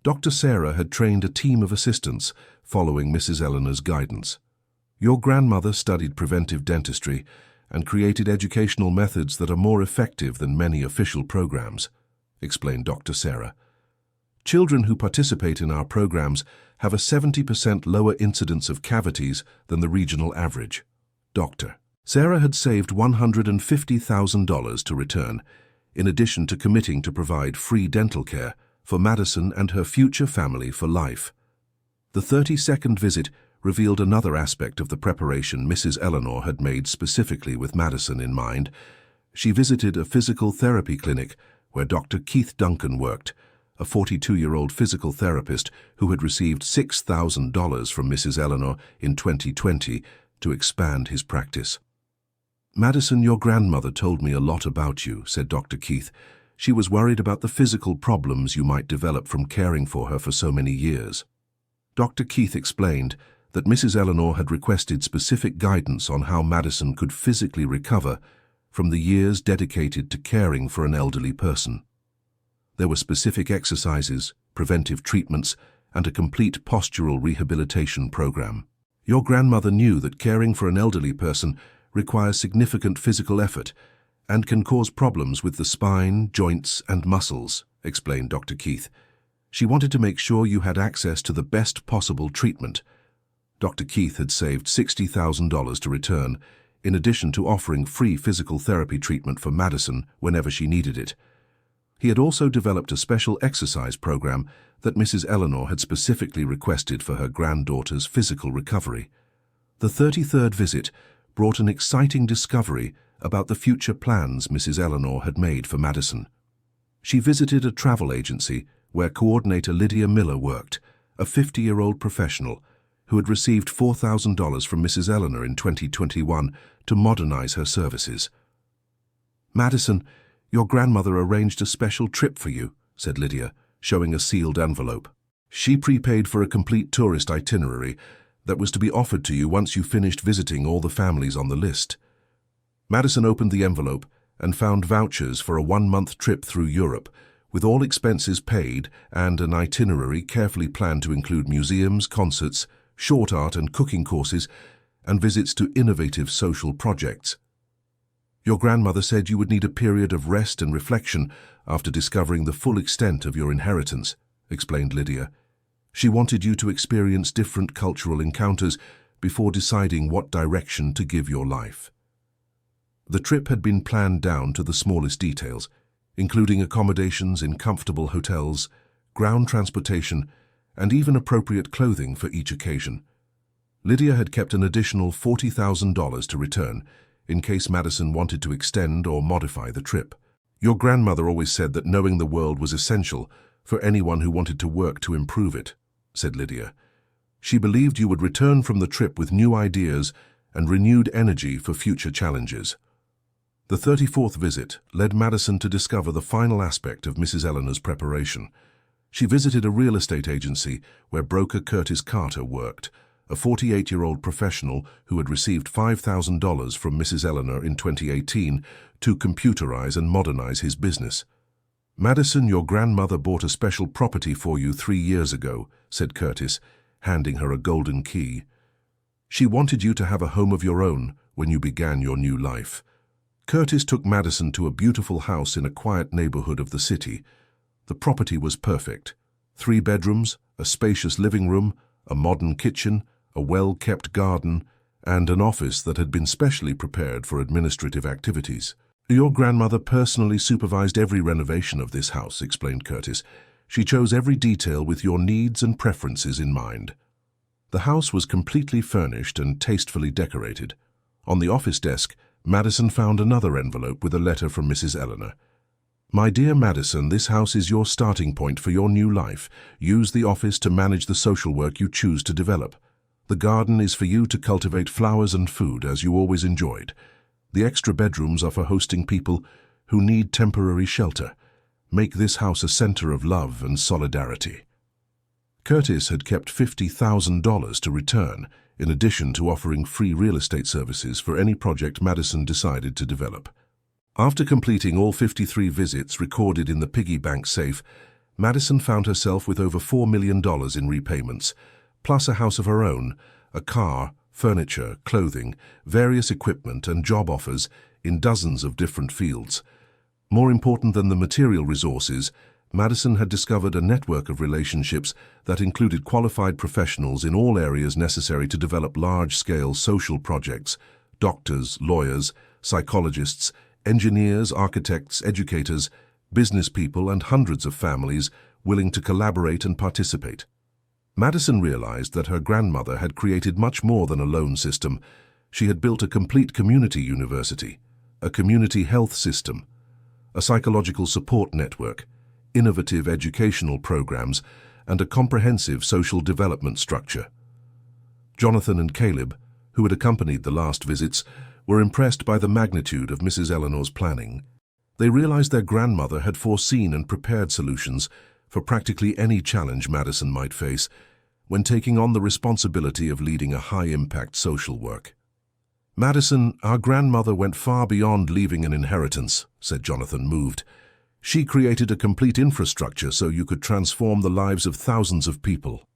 Dr. Sarah had trained a team of assistants following Mrs. Eleanor's guidance. "Your grandmother studied preventive dentistry and created educational methods that are more effective than many official programs," explained Dr. Sarah. "Children who participate in our programs have a 70% lower incidence of cavities than the regional average." Dr. Sarah had saved $150,000 to return, in addition to committing to provide free dental care for Madison and her future family for life. The 32nd visit revealed another aspect of the preparation Mrs. Eleanor had made specifically with Madison in mind. She visited a physical therapy clinic where Dr. Keith Duncan worked, a 42-year-old physical therapist who had received $6,000 from Mrs. Eleanor in 2020 to expand his practice. "Madison, your grandmother told me a lot about you," said Dr. Keith. "She was worried about the physical problems you might develop from caring for her for so many years." Dr. Keith explained that Mrs. Eleanor had requested specific guidance on how Madison could physically recover from the years dedicated to caring for an elderly person. There were specific exercises, preventive treatments, and a complete postural rehabilitation program. "Your grandmother knew that caring for an elderly person requires significant physical effort and can cause problems with the spine, joints, and muscles," explained Dr. Keith. "She wanted to make sure you had access to the best possible treatment." Dr. Keith had saved $60,000 to return, in addition to offering free physical therapy treatment for Madison whenever she needed it. He had also developed a special exercise program that Mrs. Eleanor had specifically requested for her granddaughter's physical recovery. The 33rd visit brought an exciting discovery about the future plans Mrs. Eleanor had made for Madison. She visited a travel agency where coordinator Lydia Miller worked, a 50-year-old professional who had received $4,000 from Mrs. Eleanor in 2021 to modernize her services. "Madison, your grandmother arranged a special trip for you," said Lydia, showing a sealed envelope. "She prepaid for a complete tourist itinerary that was to be offered to you once you finished visiting all the families on the list." Madison opened the envelope and found vouchers for a 1-month trip through Europe, with all expenses paid and an itinerary carefully planned to include museums, concerts, short art and cooking courses, and visits to innovative social projects. "Your grandmother said you would need a period of rest and reflection after discovering the full extent of your inheritance," explained Lydia. "She wanted you to experience different cultural encounters before deciding what direction to give your life." The trip had been planned down to the smallest details, including accommodations in comfortable hotels, ground transportation, and even appropriate clothing for each occasion. Lydia had kept an additional $40,000 to return in case Madison wanted to extend or modify the trip. "Your grandmother always said that knowing the world was essential for anyone who wanted to work to improve it," said Lydia. "She believed you would return from the trip with new ideas and renewed energy for future challenges." The 34th visit led Madison to discover the final aspect of Mrs. Eleanor's preparation. She visited a real estate agency where broker Curtis Carter worked, a 48-year-old professional who had received $5,000 from Mrs. Eleanor in 2018 to computerize and modernize his business. "Madison, your grandmother bought a special property for you 3 years ago," said Curtis, handing her a golden key. "She wanted you to have a home of your own when you began your new life." Curtis took Madison to a beautiful house in a quiet neighborhood of the city. The property was perfect. 3 bedrooms, a spacious living room, a modern kitchen, a well-kept garden, and an office that had been specially prepared for administrative activities. "Your grandmother personally supervised every renovation of this house," explained Curtis. "She chose every detail with your needs and preferences in mind." The house was completely furnished and tastefully decorated. On the office desk, Madison found another envelope with a letter from Mrs. Eleanor. "My dear Madison, this house is your starting point for your new life. Use the office to manage the social work you choose to develop. The garden is for you to cultivate flowers and food as you always enjoyed. The extra bedrooms are for hosting people who need temporary shelter. Make this house a center of love and solidarity." Curtis had kept $50,000 to return, in addition to offering free real estate services for any project Madison decided to develop. After completing all 53 visits recorded in the piggy bank safe, Madison found herself with over $4 million in repayments, plus a house of her own, a car, furniture, clothing, various equipment and job offers in dozens of different fields. More important than the material resources, Madison had discovered a network of relationships that included qualified professionals in all areas necessary to develop large-scale social projects: doctors, lawyers, psychologists, engineers, architects, educators, business people, and hundreds of families willing to collaborate and participate. Madison realized that her grandmother had created much more than a loan system. She had built a complete community university, a community health system, a psychological support network, innovative educational programs, and a comprehensive social development structure. Jonathan and Caleb, who had accompanied the last visits, were impressed by the magnitude of Mrs. Eleanor's planning. They realized their grandmother had foreseen and prepared solutions for practically any challenge Madison might face when taking on the responsibility of leading a high-impact social work. "Madison, our grandmother went far beyond leaving an inheritance," said Jonathan, moved. "She created a complete infrastructure so you could transform the lives of thousands of people."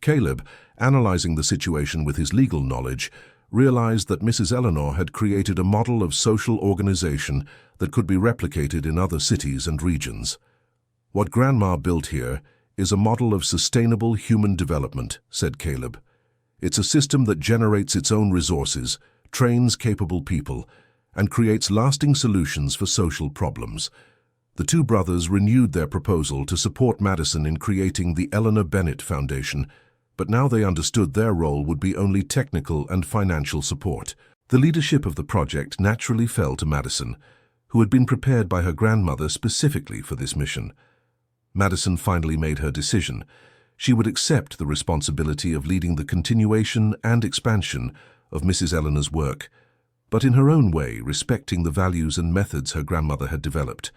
Caleb, analyzing the situation with his legal knowledge, realized that Mrs. Eleanor had created a model of social organization that could be replicated in other cities and regions. "What Grandma built here is a model of sustainable human development," said Caleb. "It's a system that generates its own resources, trains capable people, and creates lasting solutions for social problems." The two brothers renewed their proposal to support Madison in creating the Eleanor Bennett Foundation, but now they understood their role would be only technical and financial support. The leadership of the project naturally fell to Madison, who had been prepared by her grandmother specifically for this mission. Madison finally made her decision. She would accept the responsibility of leading the continuation and expansion of Mrs. Eleanor's work, but in her own way, respecting the values and methods her grandmother had developed.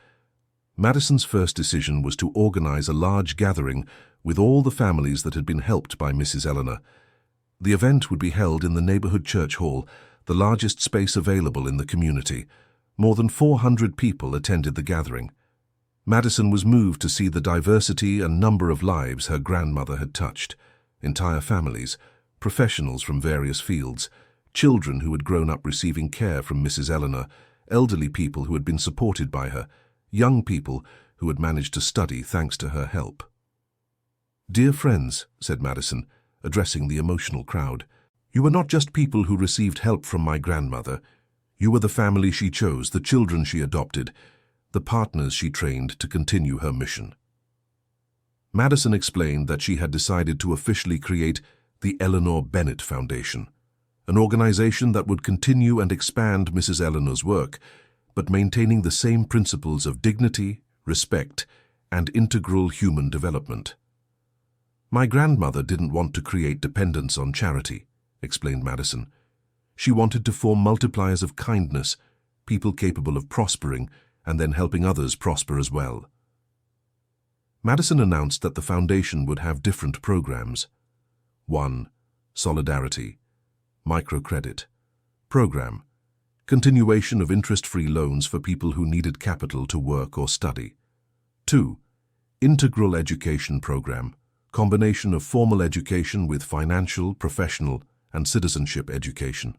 Madison's first decision was to organize a large gathering with all the families that had been helped by Mrs. Eleanor. The event would be held in the neighborhood church hall, the largest space available in the community. More than 400 people attended the gathering. Madison was moved to see the diversity and number of lives her grandmother had touched. Entire families, professionals from various fields, children who had grown up receiving care from Mrs. Eleanor, elderly people who had been supported by her, young people who had managed to study thanks to her help. "Dear friends," said Madison, addressing the emotional crowd, "you were not just people who received help from my grandmother. You were the family she chose, the children she adopted, the partners she trained to continue her mission." Madison explained that she had decided to officially create the Eleanor Bennett Foundation, an organization that would continue and expand Mrs. Eleanor's work, but maintaining the same principles of dignity, respect, and integral human development. "My grandmother didn't want to create dependence on charity," explained Madison. "She wanted to form multipliers of kindness, people capable of prospering and then helping others prosper as well." Madison announced that the foundation would have different programs. 1. Solidarity. Microcredit. Program. Continuation of interest-free loans for people who needed capital to work or study. 2. Integral Education Program. Combination of formal education with financial, professional, and citizenship education.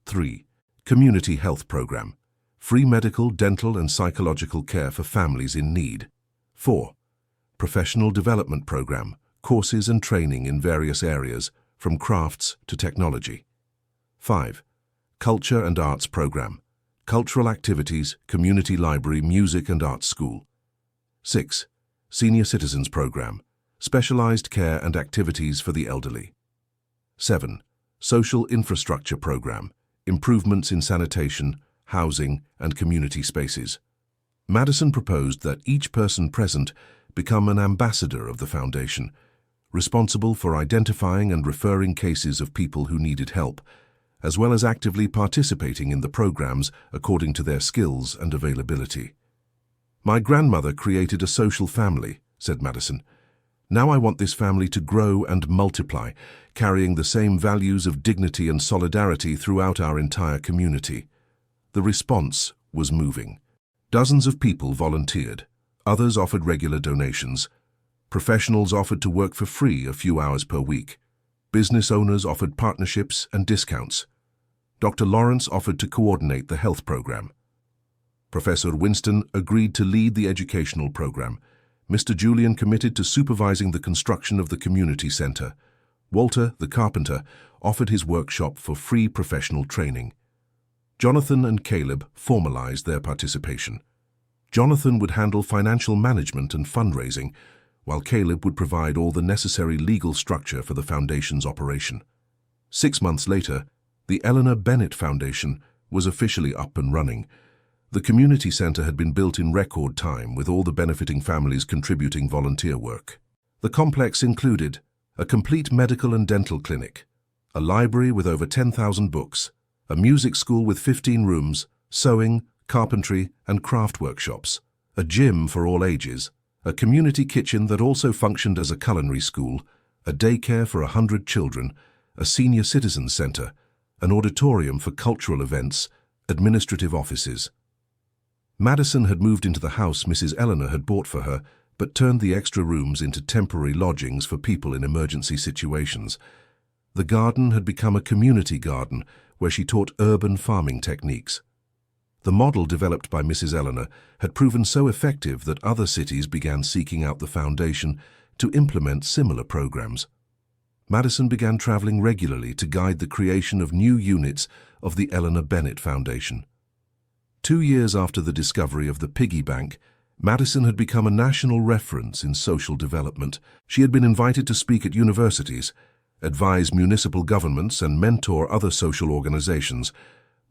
3. Community Health Program. Free medical, dental, and psychological care for families in need. 4. Professional Development Program. Courses and training in various areas, from crafts to technology. 5. Culture and Arts Program. Cultural activities, community library, music and arts school. 6. Senior Citizens Program. Specialized care and activities for the elderly. 7. Social Infrastructure Program. Improvements in sanitation, housing, and community spaces. Madison proposed that each person present become an ambassador of the foundation, responsible for identifying and referring cases of people who needed help, as well as actively participating in the programs according to their skills and availability. "My grandmother created a social family," said Madison. "Now I want this family to grow and multiply, carrying the same values of dignity and solidarity throughout our entire community." The response was moving. Dozens of people volunteered. Others offered regular donations. Professionals offered to work for free a few hours per week. Business owners offered partnerships and discounts. Dr. Lawrence offered to coordinate the health program. Professor Winston agreed to lead the educational program. Mr. Julian committed to supervising the construction of the community center. Walter, the carpenter, offered his workshop for free professional training. Jonathan and Caleb formalized their participation. Jonathan would handle financial management and fundraising, while Caleb would provide all the necessary legal structure for the foundation's operation. 6 months later, the Eleanor Bennett Foundation was officially up and running. The community center had been built in record time, with all the benefiting families contributing volunteer work. The complex included a complete medical and dental clinic, a library with over 10,000 books, a music school with 15 rooms, sewing, carpentry, and craft workshops, a gym for all ages, a community kitchen that also functioned as a culinary school, a daycare for 100 children, a senior citizens center, an auditorium for cultural events, administrative offices. Madison had moved into the house Mrs. Eleanor had bought for her, but turned the extra rooms into temporary lodgings for people in emergency situations. The garden had become a community garden where she taught urban farming techniques. The model developed by Mrs. Eleanor had proven so effective that other cities began seeking out the foundation to implement similar programs. Madison began traveling regularly to guide the creation of new units of the Eleanor Bennett Foundation. 2 years after the discovery of the Piggy Bank, Madison had become a national reference in social development. She had been invited to speak at universities, advise municipal governments, and mentor other social organizations.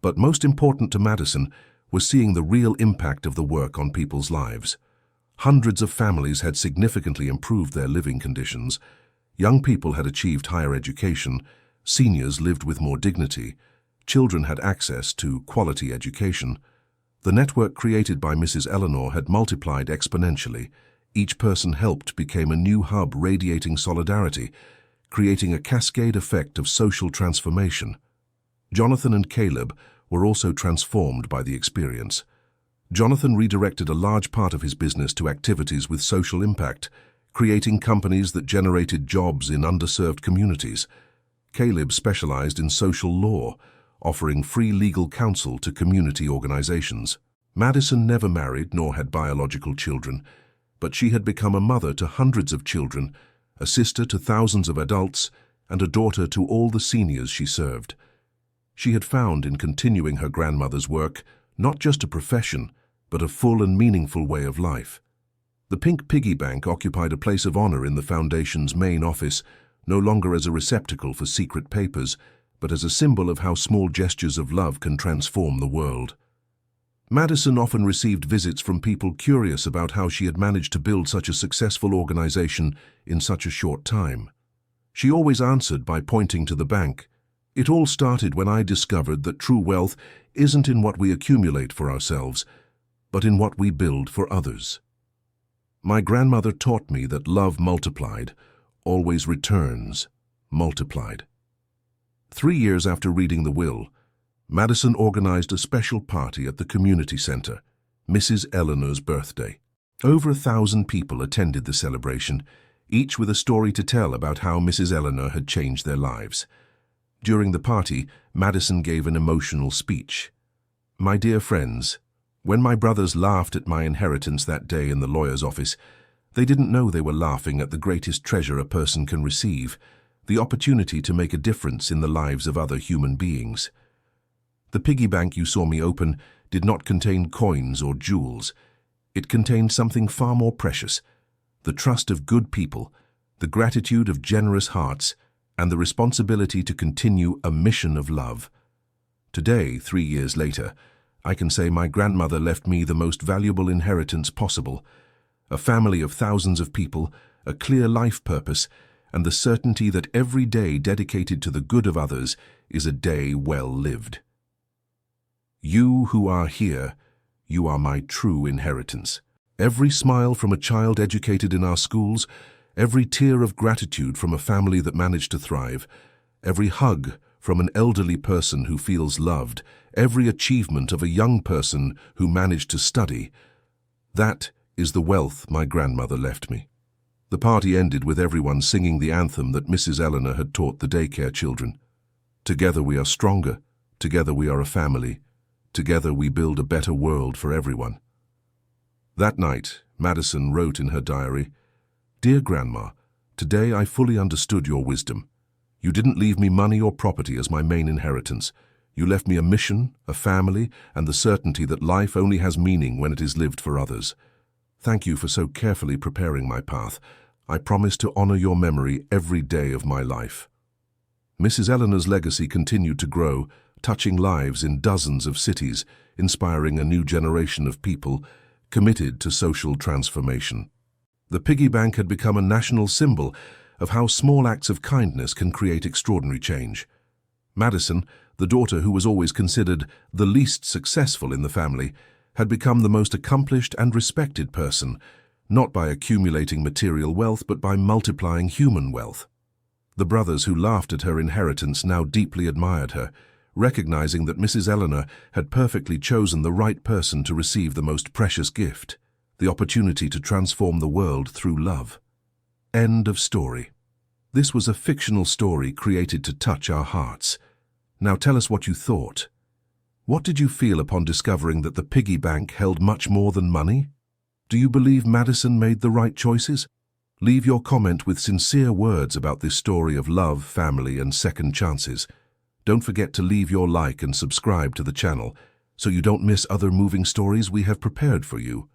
But most important to Madison was seeing the real impact of the work on people's lives. Hundreds of families had significantly improved their living conditions. Young people had achieved higher education, seniors lived with more dignity, children had access to quality education. The network created by Mrs. Eleanor had multiplied exponentially. Each person helped became a new hub radiating solidarity, creating a cascade effect of social transformation. Jonathan and Caleb were also transformed by the experience. Jonathan redirected a large part of his business to activities with social impact, creating companies that generated jobs in underserved communities. Caleb specialized in social law, offering free legal counsel to community organizations. Madison never married nor had biological children, but she had become a mother to hundreds of children, a sister to thousands of adults, and a daughter to all the seniors she served. She had found in continuing her grandmother's work not just a profession, but a full and meaningful way of life. The pink piggy bank occupied a place of honor in the Foundation's main office, no longer as a receptacle for secret papers, but as a symbol of how small gestures of love can transform the world. Madison often received visits from people curious about how she had managed to build such a successful organization in such a short time. She always answered by pointing to the bank. It all started when I discovered that true wealth isn't in what we accumulate for ourselves, but in what we build for others. My grandmother taught me that love multiplied always returns multiplied. 3 years after reading the will, Madison organized a special party at the community center, Mrs. Eleanor's birthday. Over 1,000 people attended the celebration, each with a story to tell about how Mrs. Eleanor had changed their lives. During the party, Madison gave an emotional speech. "My dear friends, when my brothers laughed at my inheritance that day in the lawyer's office, they didn't know they were laughing at the greatest treasure a person can receive, the opportunity to make a difference in the lives of other human beings. The piggy bank you saw me open did not contain coins or jewels. It contained something far more precious, the trust of good people, the gratitude of generous hearts, and the responsibility to continue a mission of love. Today, 3 years later, I can say my grandmother left me the most valuable inheritance possible, a family of thousands of people, a clear life purpose, and the certainty that every day dedicated to the good of others is a day well lived. You who are here, you are my true inheritance. Every smile from a child educated in our schools, every tear of gratitude from a family that managed to thrive, every hug from an elderly person who feels loved, every achievement of a young person who managed to study, that is the wealth my grandmother left me." The party ended with everyone singing the anthem that Mrs. Eleanor had taught the daycare children. "Together we are stronger, together we are a family, together we build a better world for everyone." That night, Madison wrote in her diary, "Dear Grandma, today I fully understood your wisdom. You didn't leave me money or property as my main inheritance. You left me a mission, a family, and the certainty that life only has meaning when it is lived for others. Thank you for so carefully preparing my path. I promise to honor your memory every day of my life." Mrs. Eleanor's legacy continued to grow, touching lives in dozens of cities, inspiring a new generation of people committed to social transformation. The piggy bank had become a national symbol of how small acts of kindness can create extraordinary change. Madison, the daughter who was always considered the least successful in the family, had become the most accomplished and respected person, not by accumulating material wealth but by multiplying human wealth. The brothers who laughed at her inheritance now deeply admired her, recognizing that Mrs. Eleanor had perfectly chosen the right person to receive the most precious gift, the opportunity to transform the world through love. End of story. This was a fictional story created to touch our hearts. Now tell us what you thought. What did you feel upon discovering that the piggy bank held much more than money? Do you believe Madison made the right choices? Leave your comment with sincere words about this story of love, family, and second chances. Don't forget to leave your like and subscribe to the channel so you don't miss other moving stories we have prepared for you.